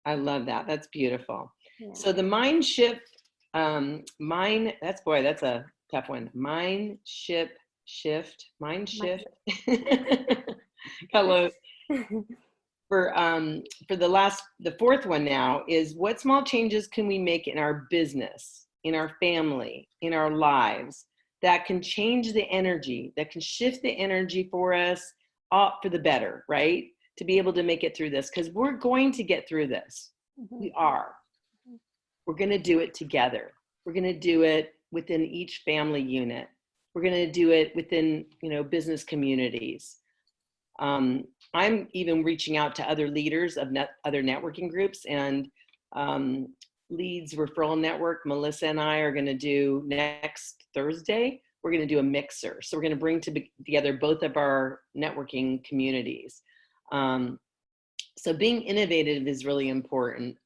[SPEAKER 1] I love that. That's beautiful. Yeah. So the mind shift, that's a tough one. Mind shift. Hello. For the fourth one now is, what small changes can we make in our business, in our family, in our lives that can change the energy, that can shift the energy for us for the better, right? To be able to make it through this, because we're going to get through this. We are. We're going to do it together. We're going to do it within each family unit. We're going to do it within, you know, business communities. I'm even reaching out to other leaders of other networking groups, and Leads Referral Network, Melissa and I are going to do next Thursday. We're going to do a mixer. So we're going to bring together both of our networking communities. So being innovative is really important.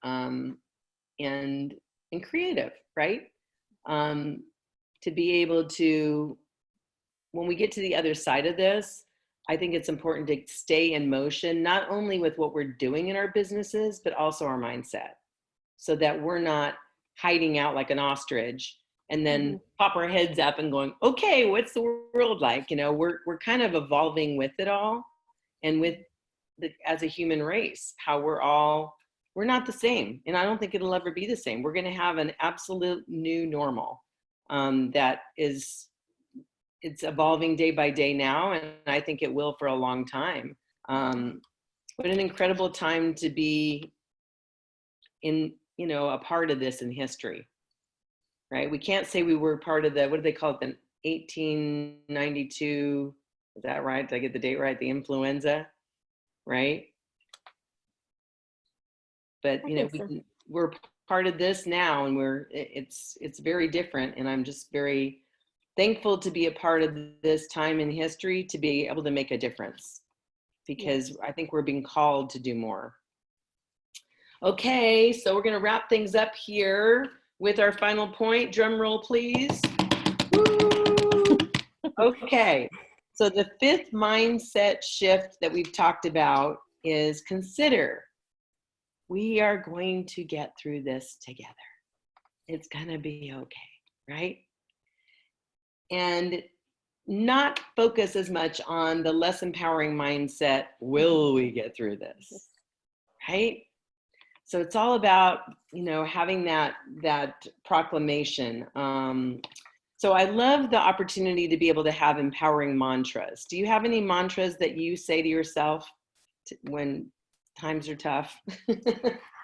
[SPEAKER 1] And and creative, right? To be able to, when we get to the other side of this, I think it's important to stay in motion, not only with what we're doing in our businesses, but also our mindset, so that we're not hiding out like an ostrich and then pop our heads up and going, okay, what's the world like? You know, we're kind of evolving with it all, and with as a human race, how we're not the same. And I don't think it'll ever be the same. We're going to have an absolute new normal that is, it's evolving day by day now, and I think it will for a long time. What an incredible time to be in, you know, a part of this in history, right? We can't say we were part of the, what do they call it, the 1892, is that right? Did I get the date right? The influenza, right? But, you know, we're part of this now, and it's very different, and I'm just very thankful to be a part of this time in history, to be able to make a difference, because I think we're being called to do more. Okay, so we're going to wrap things up here with our final point. Drum roll, please. Woo! Okay, so the fifth mindset shift that we've talked about is consider. We are going to get through this together. It's going to be okay, right? And not focus as much on the less empowering mindset, will we get through this, right? So it's all about, you know, having that proclamation. So I love the opportunity to be able to have empowering mantras. Do you have any mantras that you say to yourself when times are tough?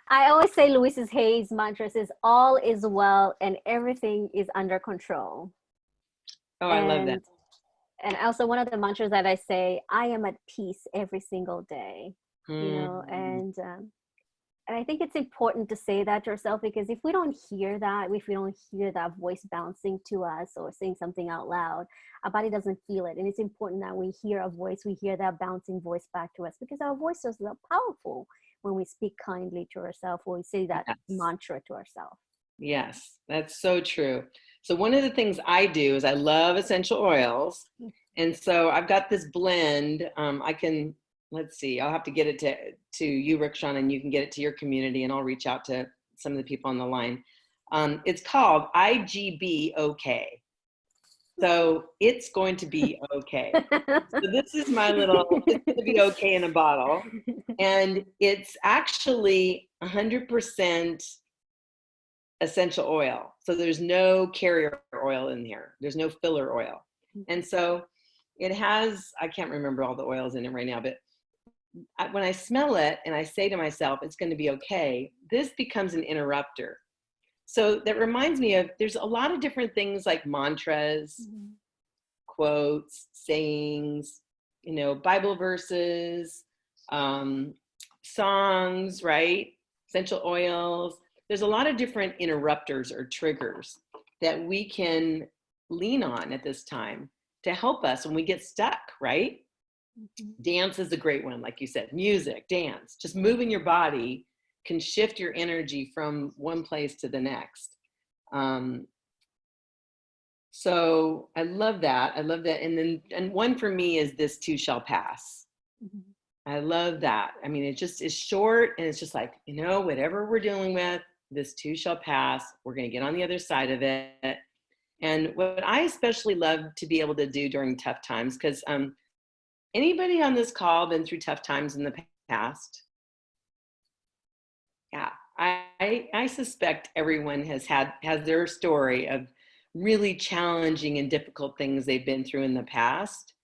[SPEAKER 2] I always say Louise Hay's mantra is all is well and everything is under control.
[SPEAKER 1] Oh, I love that.
[SPEAKER 2] And also one of the mantras that I say, I am at peace every single day, you know, and I think it's important to say that to yourself, because if we don't hear that, if we don't hear that voice bouncing to us or saying something out loud, our body doesn't feel it. And it's important that we hear a voice, we hear that bouncing voice back to us, because our voice is so powerful when we speak kindly to ourselves, or we say that mantra to ourselves.
[SPEAKER 1] Yes, that's so true. So one of the things I do is I love essential oils. And so I've got this blend. I can, let's see, I'll have to get it to you, Rukshana, and you can get it to your community, and I'll reach out to some of the people on the line. It's called IGB OK. So it's going to be okay. So this is my little, it's going to be okay in a bottle. And it's actually 100% essential oil. So there's no carrier oil in here. There's no filler oil. And so it has, I can't remember all the oils in it right now, but when I smell it and I say to myself, it's going to be okay, this becomes an interrupter. So that reminds me of, there's a lot of different things like mantras, quotes, sayings, you know, Bible verses, songs, right? Essential oils. There's a lot of different interrupters or triggers that we can lean on at this time to help us when we get stuck, right? Dance is a great one, like you said, music, dance, just moving your body can shift your energy from one place to the next. So I love that. I love that. And one for me is this too shall pass. I love that. I mean, it just is short, and it's just like, you know, whatever we're dealing with, this too shall pass. We're going to get on the other side of it. And what I especially love to be able to do during tough times, because anybody on this call been through tough times in the past? Yeah, I suspect everyone has their story of really challenging and difficult things they've been through in the past.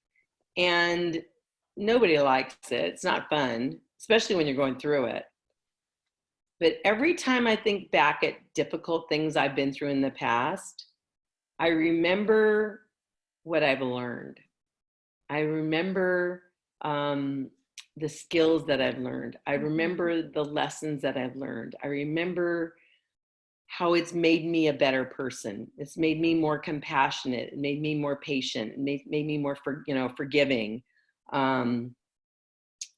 [SPEAKER 1] And nobody likes it. It's not fun, especially when you're going through it. But every time I think back at difficult things I've been through in the past, I remember what I've learned. I remember the skills that I've learned. I remember the lessons that I've learned. I remember how it's made me a better person. It's made me more compassionate. It made me more patient. It made me more forgiving.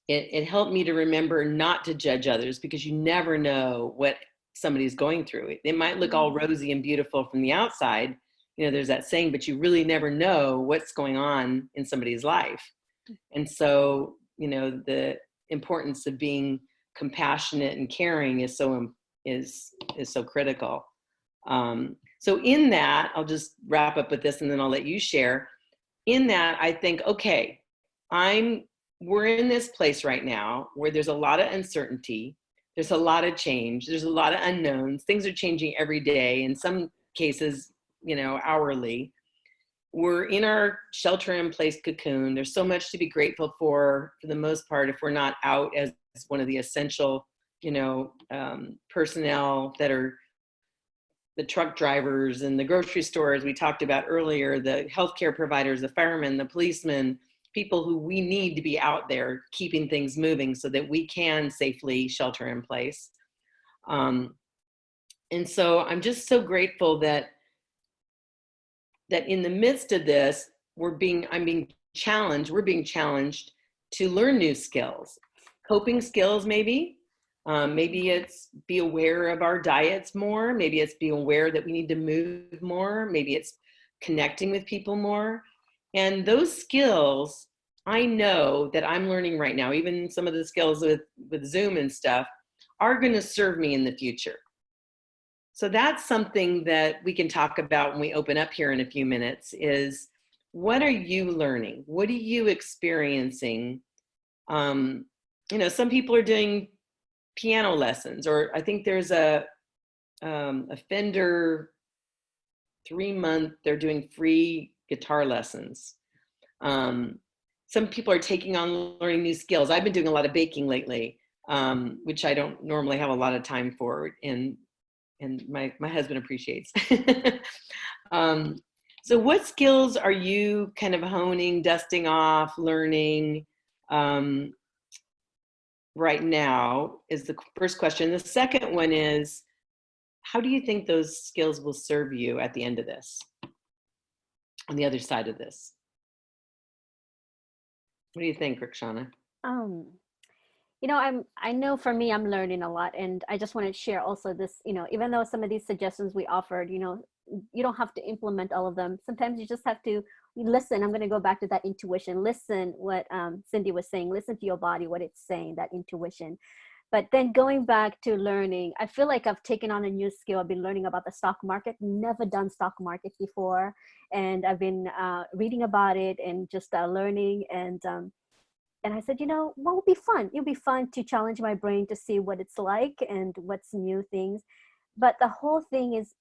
[SPEAKER 1] It helped me to remember not to judge others, because you never know what somebody's going through. It might look all rosy and beautiful from the outside. You know, there's that saying, but you really never know what's going on in somebody's life. And so, you know, the importance of being compassionate and caring is so critical. So in that, I'll just wrap up with this and then I'll let you share. In that, I think, okay, we're in this place right now where there's a lot of uncertainty. There's a lot of change. There's a lot of unknowns. Things are changing every day. In some cases, you know, hourly. We're in our shelter-in-place cocoon. There's so much to be grateful for the most part, if we're not out as one of the essential, you know, personnel that are the truck drivers and the grocery stores we talked about earlier, the healthcare providers, the firemen, the policemen, people who we need to be out there keeping things moving so that we can safely shelter in place. And so I'm just so grateful that in the midst of this, we're being challenged to learn new skills, coping skills maybe. Maybe it's be aware of our diets more. Maybe it's be aware that we need to move more. Maybe it's connecting with people more. And those skills, I know that I'm learning right now, even some of the skills with Zoom and stuff, are going to serve me in the future. So that's something that we can talk about when we open up here in a few minutes is, what are you learning? What are you experiencing? You know, some people are doing piano lessons, or I think there's a Fender 3-month, they're doing free guitar lessons. Some people are taking on learning new skills. I've been doing a lot of baking lately, which I don't normally have a lot of time for, and my husband appreciates. So what skills are you kind of honing, dusting off, learning right now is the first question. The second one is, how do you think those skills will serve you at the end of this, on the other side of this? What do you think, Rukshana?
[SPEAKER 2] You know, I know for me, I'm learning a lot, and I just want to share also this, you know, even though some of these suggestions we offered, you know, you don't have to implement all of them. Sometimes you just have to listen. I'm going to go back to that intuition. Listen what Cyndi was saying. Listen to your body, what it's saying, that intuition. But then going back to learning, I feel like I've taken on a new skill. I've been learning about the stock market, never done stock market before. And I've been reading about it and just learning. And I said, you know, what would be fun? It would be fun to challenge my brain to see what it's like and what's new things. But the whole thing is,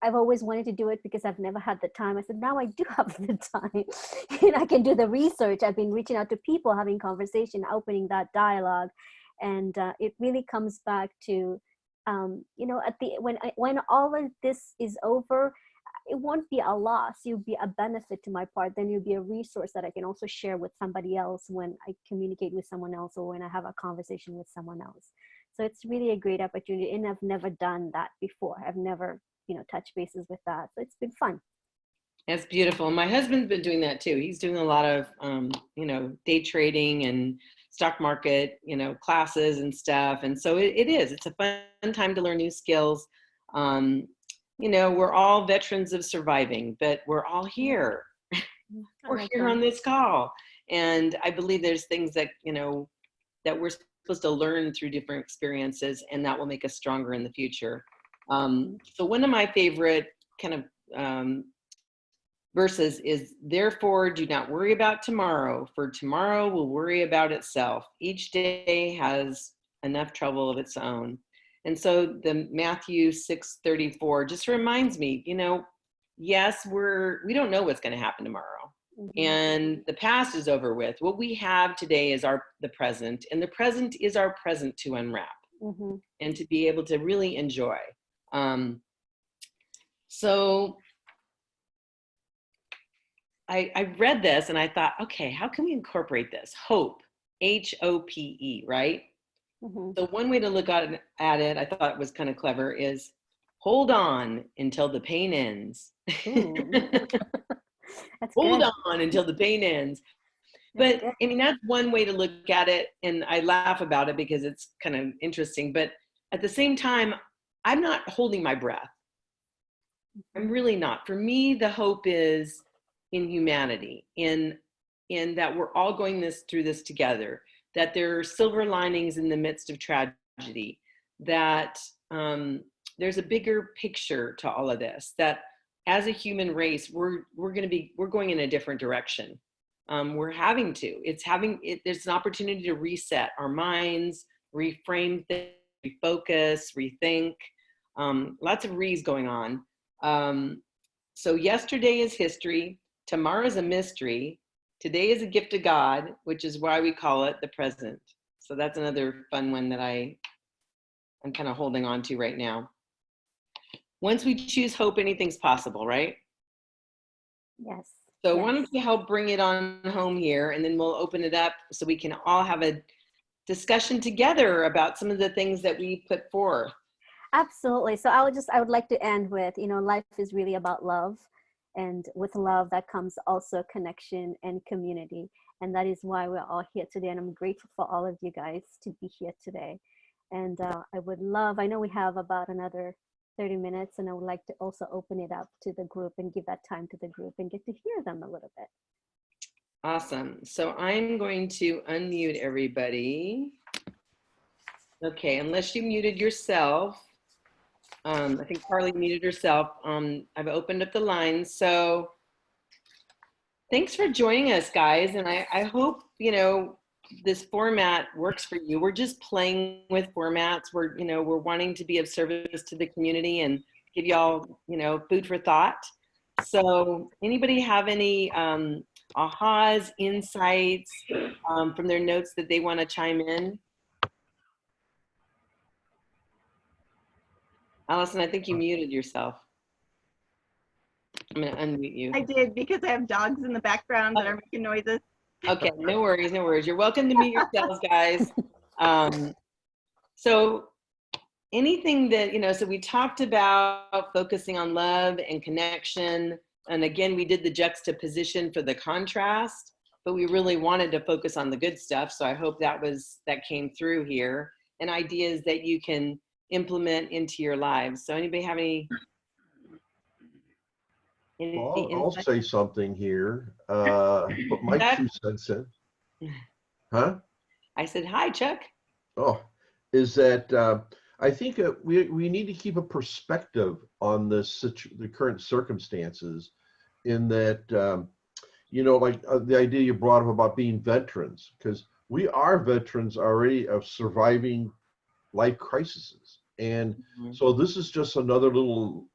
[SPEAKER 2] I've always wanted to do it because I've never had the time. I said, now I do have the time and I can do the research. I've been reaching out to people, having conversation, opening that dialogue. And it really comes back to, you know, at the when all of this is over, it won't be a loss. You'll be a benefit to my part. Then you'll be a resource that I can also share with somebody else when I communicate with someone else or when I have a conversation with someone else. So it's really a great opportunity. And I've never done that before. I've never, you know, touched bases with that. So it's been fun.
[SPEAKER 1] That's beautiful. My husband's been doing that too. He's doing a lot of, you know, day trading and stock market, you know, classes and stuff. And so it's a fun time to learn new skills. You know, we're all veterans of surviving, but we're all here. We're here on this call. And I believe there's things that, you know, that we're supposed to learn through different experiences, and that will make us stronger in the future. So one of my favorite kind of verses is, therefore do not worry about tomorrow, for tomorrow will worry about itself. Each day has enough trouble of its own. And so the Matthew 6:34 just reminds me, you know, yes, we don't know what's going to happen tomorrow. Mm-hmm. And the past is over with. What we have today is the present, and the present is our present to unwrap. Mm-hmm. And to be able to really enjoy. So I read this and I thought, okay, how can we incorporate this? Hope, HOPE, right? Mm-hmm. So one way to look at it, I thought was kind of clever, is hold on until the pain ends. Hold on until the pain ends. But I mean, that's one way to look at it. And I laugh about it because it's kind of interesting. But at the same time, I'm not holding my breath. I'm really not. For me, the hope is in humanity, in that we're all going through this together, that there are silver linings in the midst of tragedy, that there's a bigger picture to all of this, that as a human race, we're going in a different direction. We're having to. There's an opportunity to reset our minds, reframe things, refocus, rethink. Lots of re's going on. So yesterday is history. Tomorrow's a mystery. Today is a gift of God, which is why we call it the present. So that's another fun one that I'm kind of holding on to right now. Once we choose hope, anything's possible, right?
[SPEAKER 2] Yes.
[SPEAKER 1] So
[SPEAKER 2] yes.
[SPEAKER 1] Why don't you help bring it on home here, and then we'll open it up so we can all have a discussion together about some of the things that we put forth.
[SPEAKER 2] Absolutely. So I would like to end with, life is really about love. And with love, that comes also connection and community. And that is why we're all here today. And I'm grateful for all of you guys to be here today. And I know we have about another 30 minutes, and I would like to also open it up to the group and give that time to the group and get to hear them a little bit.
[SPEAKER 1] Awesome. So I'm going to unmute everybody. Okay, unless you muted yourself. I think Carly muted herself. I've opened up the line. So thanks for joining us, guys. And I hope, this format works for you. We're just playing with formats. We're wanting to be of service to the community and give y'all, food for thought. So anybody have any ahas, insights from their notes that they want to chime in? Allison, I think you muted yourself. I'm going to unmute you.
[SPEAKER 3] I did, because I have dogs in the background that are making noises.
[SPEAKER 1] Okay, no worries, no worries. You're welcome to mute yourselves, guys. So anything that, so we talked about focusing on love and connection. And again, we did the juxtaposition for the contrast, but we really wanted to focus on the good stuff. So I hope that came through here, and ideas that you can implement into your lives. So anybody have any
[SPEAKER 4] Well, I'll say something here. Put my 2 cents in. Huh?
[SPEAKER 1] I said, hi, Chuck.
[SPEAKER 4] Oh, is that I think we need to keep a perspective on the current circumstances, in that, the idea you brought up about being veterans, because we are veterans already of surviving life crises. And so this is just another little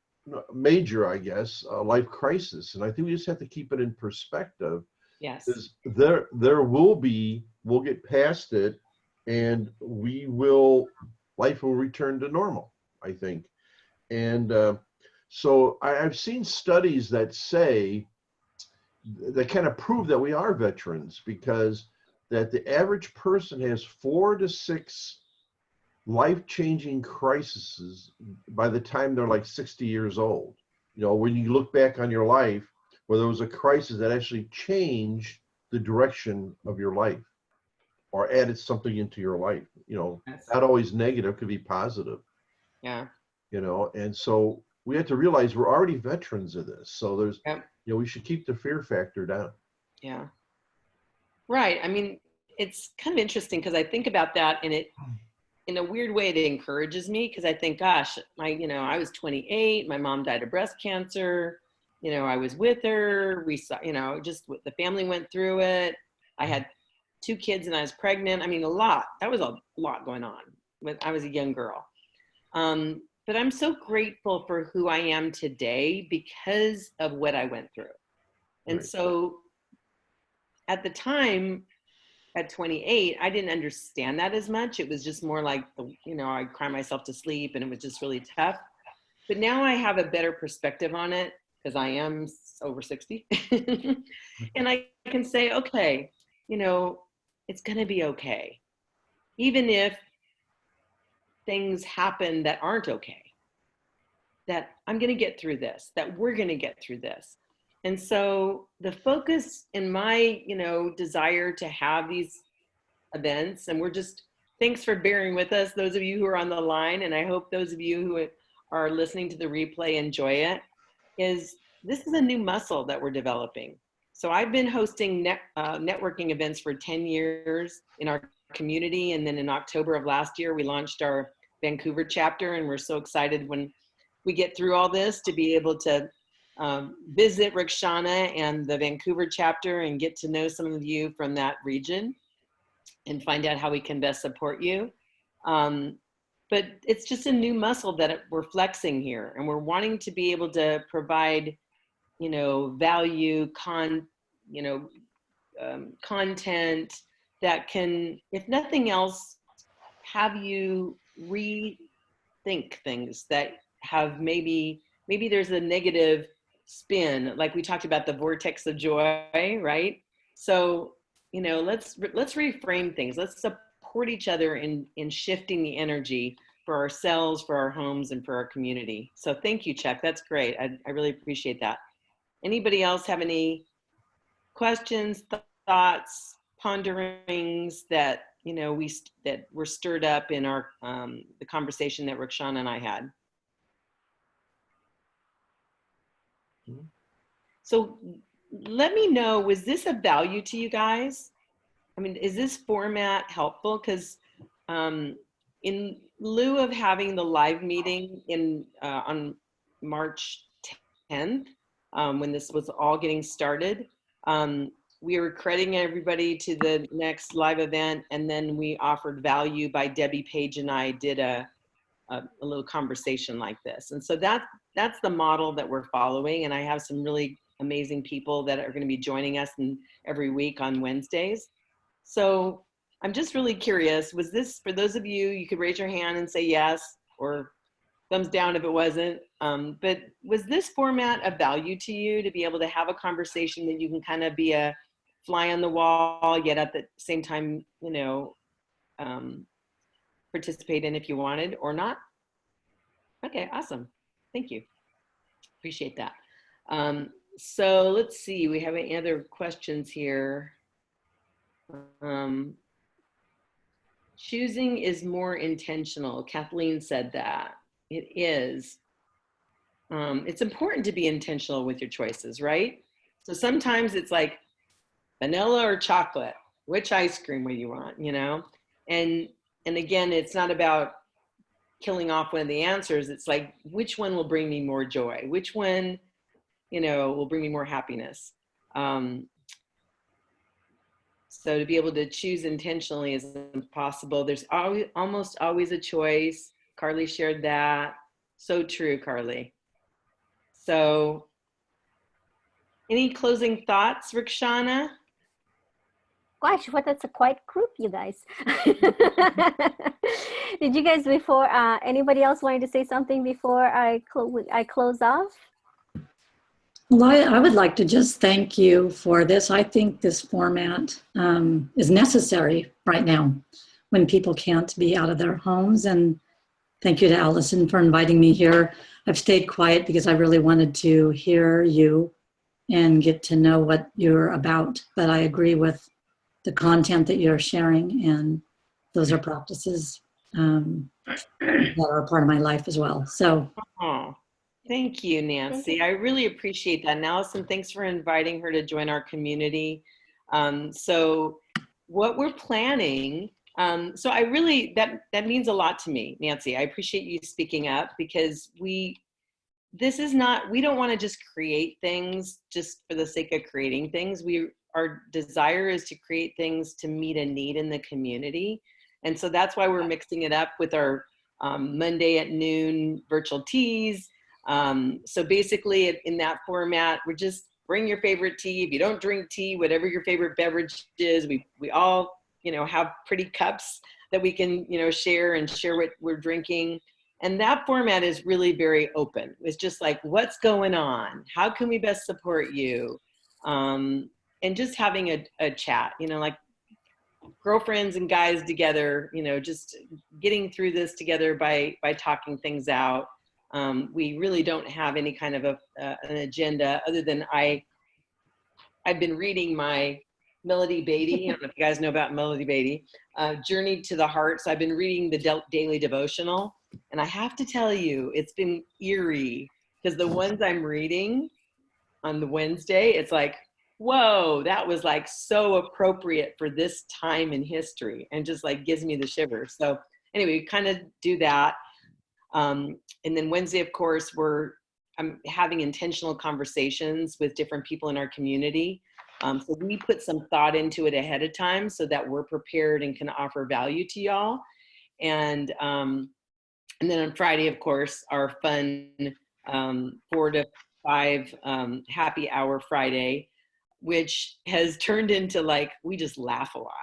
[SPEAKER 4] major, I guess, life crisis. And I think we just have to keep it in perspective.
[SPEAKER 1] Yes.
[SPEAKER 4] We'll get past it, and life will return to normal, I think. And so I've seen studies that kind of prove that we are veterans, because that the average person has 4 to 6 life-changing crises by the time they're like 60 years old. When you look back on your life, where there was a crisis that actually changed the direction of your life, or added something into your life,
[SPEAKER 1] Yes.
[SPEAKER 4] Not always negative, could be positive.
[SPEAKER 1] Yeah.
[SPEAKER 4] And so we have to realize we're already veterans of this. So there's, we should keep the fear factor down.
[SPEAKER 1] Yeah. Right. I mean, it's kind of interesting, because I think about that, and in a weird way, it encourages me, because I think, gosh, I was 28, my mom died of breast cancer. I was with her. We saw, just the family went through it. I had 2 kids and I was pregnant. I mean, that was a lot going on when I was a young girl. But I'm so grateful for who I am today because of what I went through. And so at the time, at 28, I didn't understand that as much. It was just more like, I'd cry myself to sleep, and it was just really tough. But now I have a better perspective on it, because I am over 60. And I can say, okay, it's going to be okay. Even if things happen that aren't okay, that I'm going to get through this, that we're going to get through this. And so the focus in my, desire to have these events, and thanks for bearing with us, those of you who are on the line. And I hope those of you who are listening to the replay enjoy it, is this is a new muscle that we're developing. So I've been hosting networking events for 10 years in our community. And then in October of last year, we launched our Vancouver chapter. And we're so excited when we get through all this to be able to visit Rukshana and the Vancouver chapter and get to know some of you from that region and find out how we can best support you. But it's just a new muscle that we're flexing here, and we're wanting to be able to provide, value, content that can, if nothing else, have you rethink things that have maybe there's a negative spin, like we talked about the vortex of joy, right? So, let's reframe things. Let's support each other in shifting the energy for ourselves, for our homes, and for our community. So thank you, Chuck. That's great. I really appreciate that. Anybody else have any questions, thoughts, ponderings that that were stirred up in our the conversation that Rukshana and I had? So let me know, was this of value to you guys? I mean, is this format helpful? Because in lieu of having the live meeting on March 10th, when this was all getting started, we were crediting everybody to the next live event, and then we offered value by Debbie Page, and I did a little conversation like this. And so that's the model that we're following, and I have some really amazing people that are going to be joining us every week on Wednesdays. So I'm just really curious, was this, for those of you, you could raise your hand and say yes, or thumbs down if it wasn't, but was this format of value to you, to be able to have a conversation that you can kind of be a fly on the wall, yet at the same time, participate in if you wanted or not? Okay, awesome. Thank you. Appreciate that. So let's see, we have any other questions here. Choosing is more intentional. Kathleen said that. It is. It's important to be intentional with your choices, right? So sometimes it's like vanilla or chocolate, which ice cream would you want, And again, it's not about killing off one of the answers. It's like, which one will bring me more joy? Which one, will bring me more happiness? So to be able to choose intentionally is impossible. There's almost always a choice. Carly shared that. So true, Carly. So any closing thoughts, Rukshana?
[SPEAKER 2] Gosh, that's a quiet group, you guys. Did you guys anybody else wanted to say something before I close off?
[SPEAKER 5] Well, I would like to just thank you for this. I think this format is necessary right now when people can't be out of their homes. And thank you to Allison for inviting me here. I've stayed quiet because I really wanted to hear you and get to know what you're about. But I agree with the content that you're sharing, and those are practices that are a part of my life as well. So.
[SPEAKER 1] Thank you, Nancy. I really appreciate that. And Allison, thanks for inviting her to join our community. So what we're planning, so I really, that means a lot to me, Nancy. I appreciate you speaking up, because we don't want to just create things just for the sake of creating things. Our desire is to create things to meet a need in the community. And so that's why we're mixing it up with our Monday at noon virtual teas. So basically in that format, we're just bring your favorite tea. If you don't drink tea, whatever your favorite beverage is, we all, have pretty cups that we can, share what we're drinking. And that format is really very open. It's just like, what's going on? How can we best support you? And just having a chat, like girlfriends and guys together, just getting through this together by talking things out. We really don't have any kind of an agenda other than I've been reading my Untitled-Dady. I don't know if you guys know about Untitled-Dady, Journey to the Heart. So I've been reading the daily devotional. And I have to tell you, it's been eerie because the ones I'm reading on the Wednesday, it's like, whoa, that was like so appropriate for this time in history, and just like gives me the shivers. So anyway, we kind of do that. And then Wednesday, of course, I'm having intentional conversations with different people in our community. So we put some thought into it ahead of time so that we're prepared and can offer value to y'all. And then on Friday, of course, our fun 4 to 5 happy hour Friday, which has turned into like, we just laugh a lot.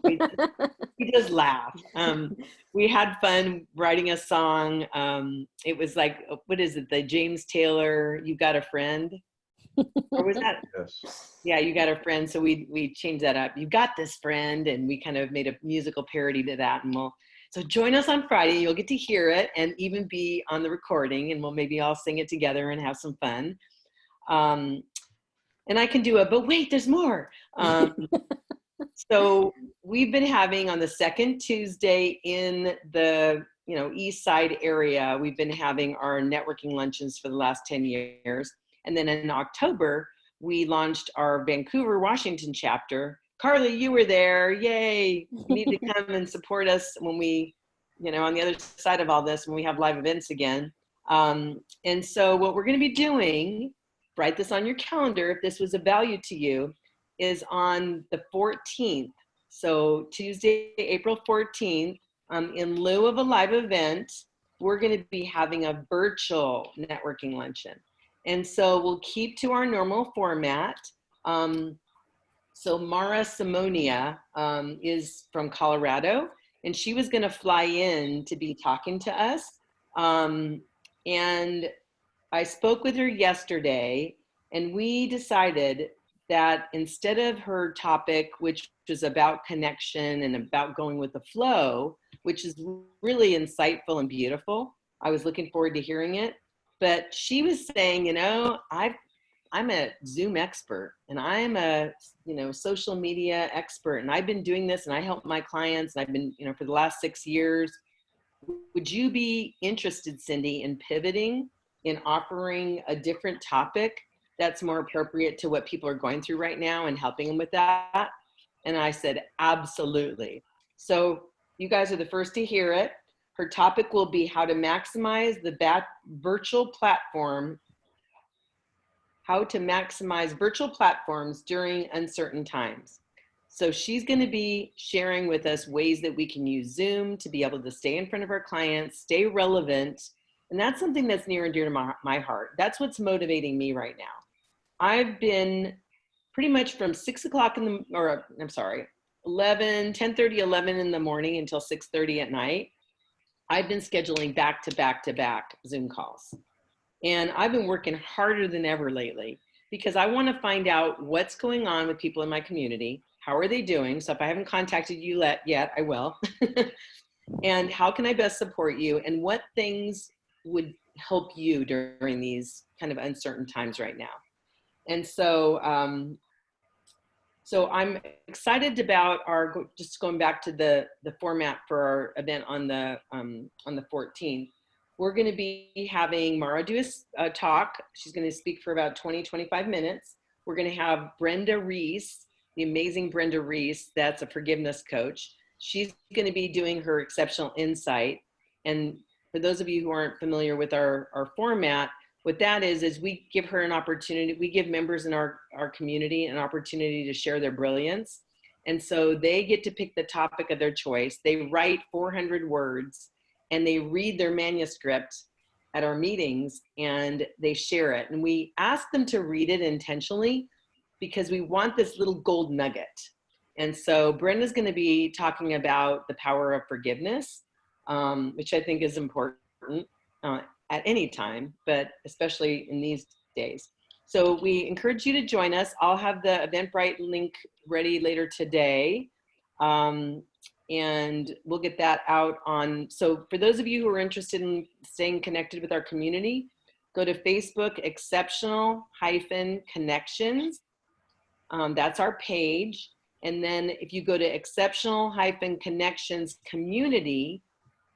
[SPEAKER 1] We just laugh. We had fun writing a song. It was like, what is it? The James Taylor, You Got a Friend? Or was that?
[SPEAKER 4] Yes.
[SPEAKER 1] Yeah, You Got a Friend. So we changed that up. You Got This Friend. And we kind of made a musical parody to that. And so join us on Friday. You'll get to hear it and even be on the recording, and we'll maybe all sing it together and have some fun. And I can do it, but wait, there's more. So we've been having on the second Tuesday in the East Side area, we've been having our networking luncheons for the last 10 years. And then in October, we launched our Vancouver, Washington chapter. Carly, you were there. Yay. You need to come and support us when we, on the other side of all this, when we have live events again. And so what we're going to be doing, write this on your calendar if this was of value to you, is on the 14th. So Tuesday, April 14th, in lieu of a live event, we're going to be having a virtual networking luncheon. And so we'll keep to our normal format. So Mara Simonia is from Colorado, and she was going to fly in to be talking to us. And I spoke with her yesterday, and we decided that instead of her topic, which was about connection and about going with the flow, which is really insightful and beautiful, I was looking forward to hearing it. But she was saying, I'm a Zoom expert, and I'm a social media expert, and I've been doing this, and I help my clients, and I've been for the last 6 years. Would you be interested, Cyndi, in pivoting, in offering a different topic that's more appropriate to what people are going through right now and helping them with that? And I said, absolutely. So you guys are the first to hear it. Her topic will be how to maximize the virtual platform, how to maximize virtual platforms during uncertain times. So she's going to be sharing with us ways that we can use Zoom to be able to stay in front of our clients, stay relevant. And that's something that's near and dear to my heart. That's what's motivating me right now. I've been pretty much from 10:30, 11 in the morning until 6:30 at night. I've been scheduling back to back Zoom calls. And I've been working harder than ever lately because I want to find out what's going on with people in my community. How are they doing? So if I haven't contacted you yet, I will. And how can I best support you? And what things would help you during these kind of uncertain times right now? And so, so I'm excited about just going back to the format for our event on the 14th. We're going to be having Mara do a talk. She's going to speak for about 20-25 minutes. We're going to have Brenda Reese, the amazing Brenda Reese, that's a forgiveness coach. She's going to be doing her exceptional insight. And for those of you who aren't familiar with our format, what that is we give her an opportunity. We give members in our community an opportunity to share their brilliance. And so they get to pick the topic of their choice. They write 400 words and they read their manuscript at our meetings and they share it. And we ask them to read it intentionally because we want this little gold nugget. And so Brenda's going to be talking about the power of forgiveness, which I think is important at any time, but especially in these days. So we encourage you to join us. I'll have the Eventbrite link ready later today. And we'll get that out on, so for those of you who are interested in staying connected with our community, go to Facebook, Exceptional-Connections. That's our page. And then if you go to Exceptional-Connections Community,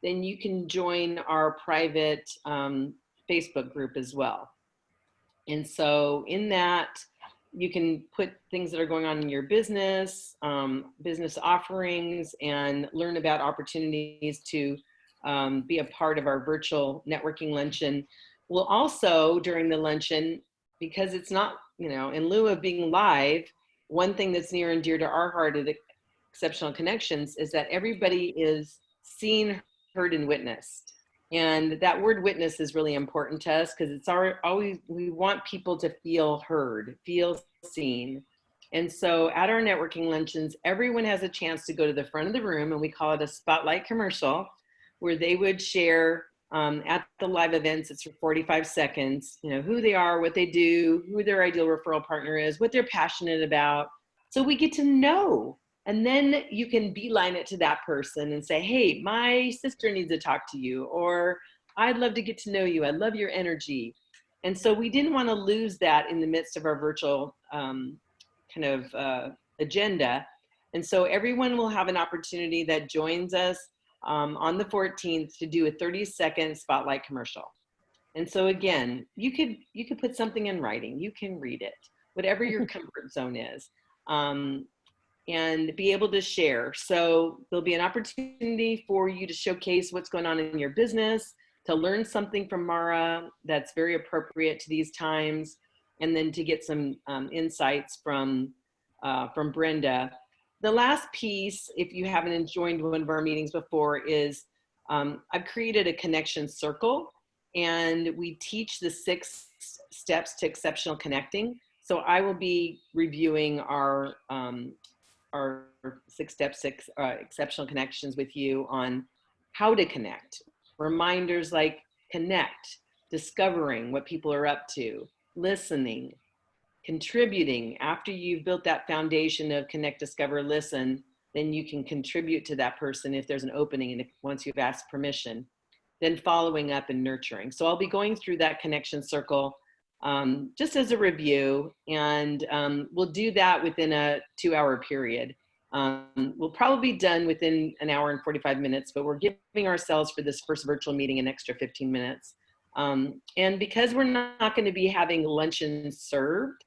[SPEAKER 1] then you can join our private Facebook group as well. And so in that, you can put things that are going on in your business, business offerings, and learn about opportunities to be a part of our virtual networking luncheon. We'll also, during the luncheon, because it's not, you know, in lieu of being live, one thing that's near and dear to our heart at Exceptional Connections is that everybody is seen, heard, and witnessed. And that word witness is really important to us because it's always, we want people to feel heard, feel seen. And so at our networking luncheons, everyone has a chance to go to the front of the room, and we call it a spotlight commercial, where they would share at the live events, it's for 45 seconds, you know, who they are, what they do, who their ideal referral partner is, what they're passionate about. So we get to know. And then you can beeline it to that person and say, hey, my sister needs to talk to you, or I'd love to get to know you. I love your energy. And so we didn't want to lose that in the midst of our virtual agenda. And so everyone will have an opportunity that joins us on the 14th to do a 30-second spotlight commercial. And so again, you could put something in writing. You can read it, whatever your comfort zone is. And be able to share. So there'll be an opportunity for you to showcase what's going on in your business, to learn something from Mara that's very appropriate to these times, and then to get some insights from Brenda. The last piece, if you haven't joined one of our meetings before, is I've created a connection circle, and we teach the 6 steps to exceptional connecting. So I will be reviewing our 6-step exceptional connections with you on how to connect. Reminders like connect, discovering what people are up to, listening, contributing. After you've built that foundation of connect, discover, listen, then you can contribute to that person if there's an opening and once you've asked permission. Then following up and nurturing. So I'll be going through that connection circle just as a review, and we'll do that within a 2-hour period. We'll probably be done within an hour and 45 minutes, but we're giving ourselves for this first virtual meeting an extra 15 minutes. And because we're not going to be having luncheon served,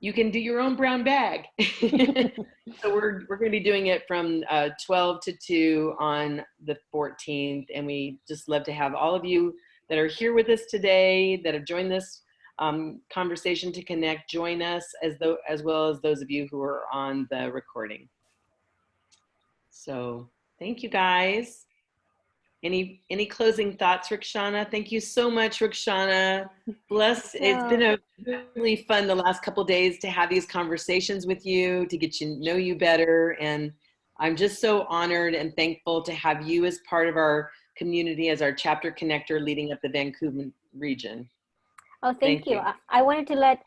[SPEAKER 1] you can do your own brown bag. So we're going to be doing it from 12 to 2 on the 14th, and we just love to have all of you that are here with us today, that have joined this conversation to connect, join us, as well as those of you who are on the recording. So thank you guys. Any closing thoughts, Rukshana? Thank you so much, Rukshana. Bless. It's been a really fun the last couple of days to have these conversations with you, to get to know you better. And I'm just so honored and thankful to have you as part of our community, as our chapter connector leading up the Vancouver region.
[SPEAKER 2] Oh, thank you. I wanted to let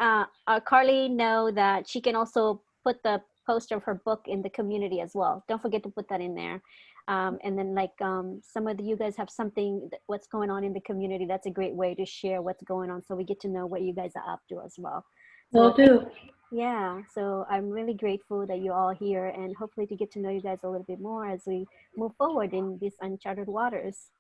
[SPEAKER 2] Carly know that she can also put the poster of her book in the community as well. Don't forget to put that in there. And then like some of you guys have something, what's going on in the community, that's a great way to share what's going on, so we get to know what you guys are up to as well. So,
[SPEAKER 5] Will do.
[SPEAKER 2] Yeah, so I'm really grateful that you're all here, and hopefully to get to know you guys a little bit more as we move forward in these uncharted waters.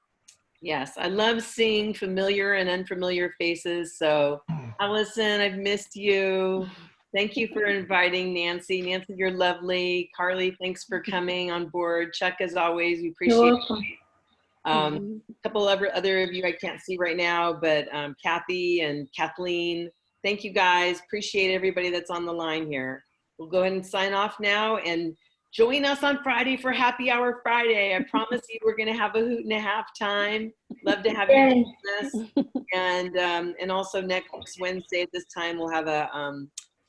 [SPEAKER 1] Yes, I love seeing familiar and unfamiliar faces. So Allison, I've missed you. Thank you for inviting Nancy. Nancy, you're lovely. Carly, thanks for coming on board. Chuck, as always, we appreciate it. A couple of other of you I can't see right now, but Kathy and Kathleen, thank you guys. Appreciate everybody that's on the line here. We'll go ahead and sign off now, and join us on Friday for Happy Hour Friday. I promise you we're going to have a hoot and a half time. Love to have you join us. And also next Wednesday at this time, we'll have a,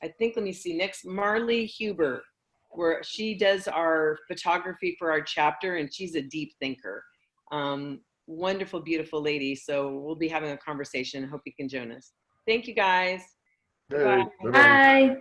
[SPEAKER 1] I think, let me see, next Marley Huber, where she does our photography for our chapter, and she's a deep thinker. Wonderful, beautiful lady. So we'll be having a conversation. Hope you can join us. Thank you guys.
[SPEAKER 4] Hey,
[SPEAKER 1] Bye.
[SPEAKER 5] Bye.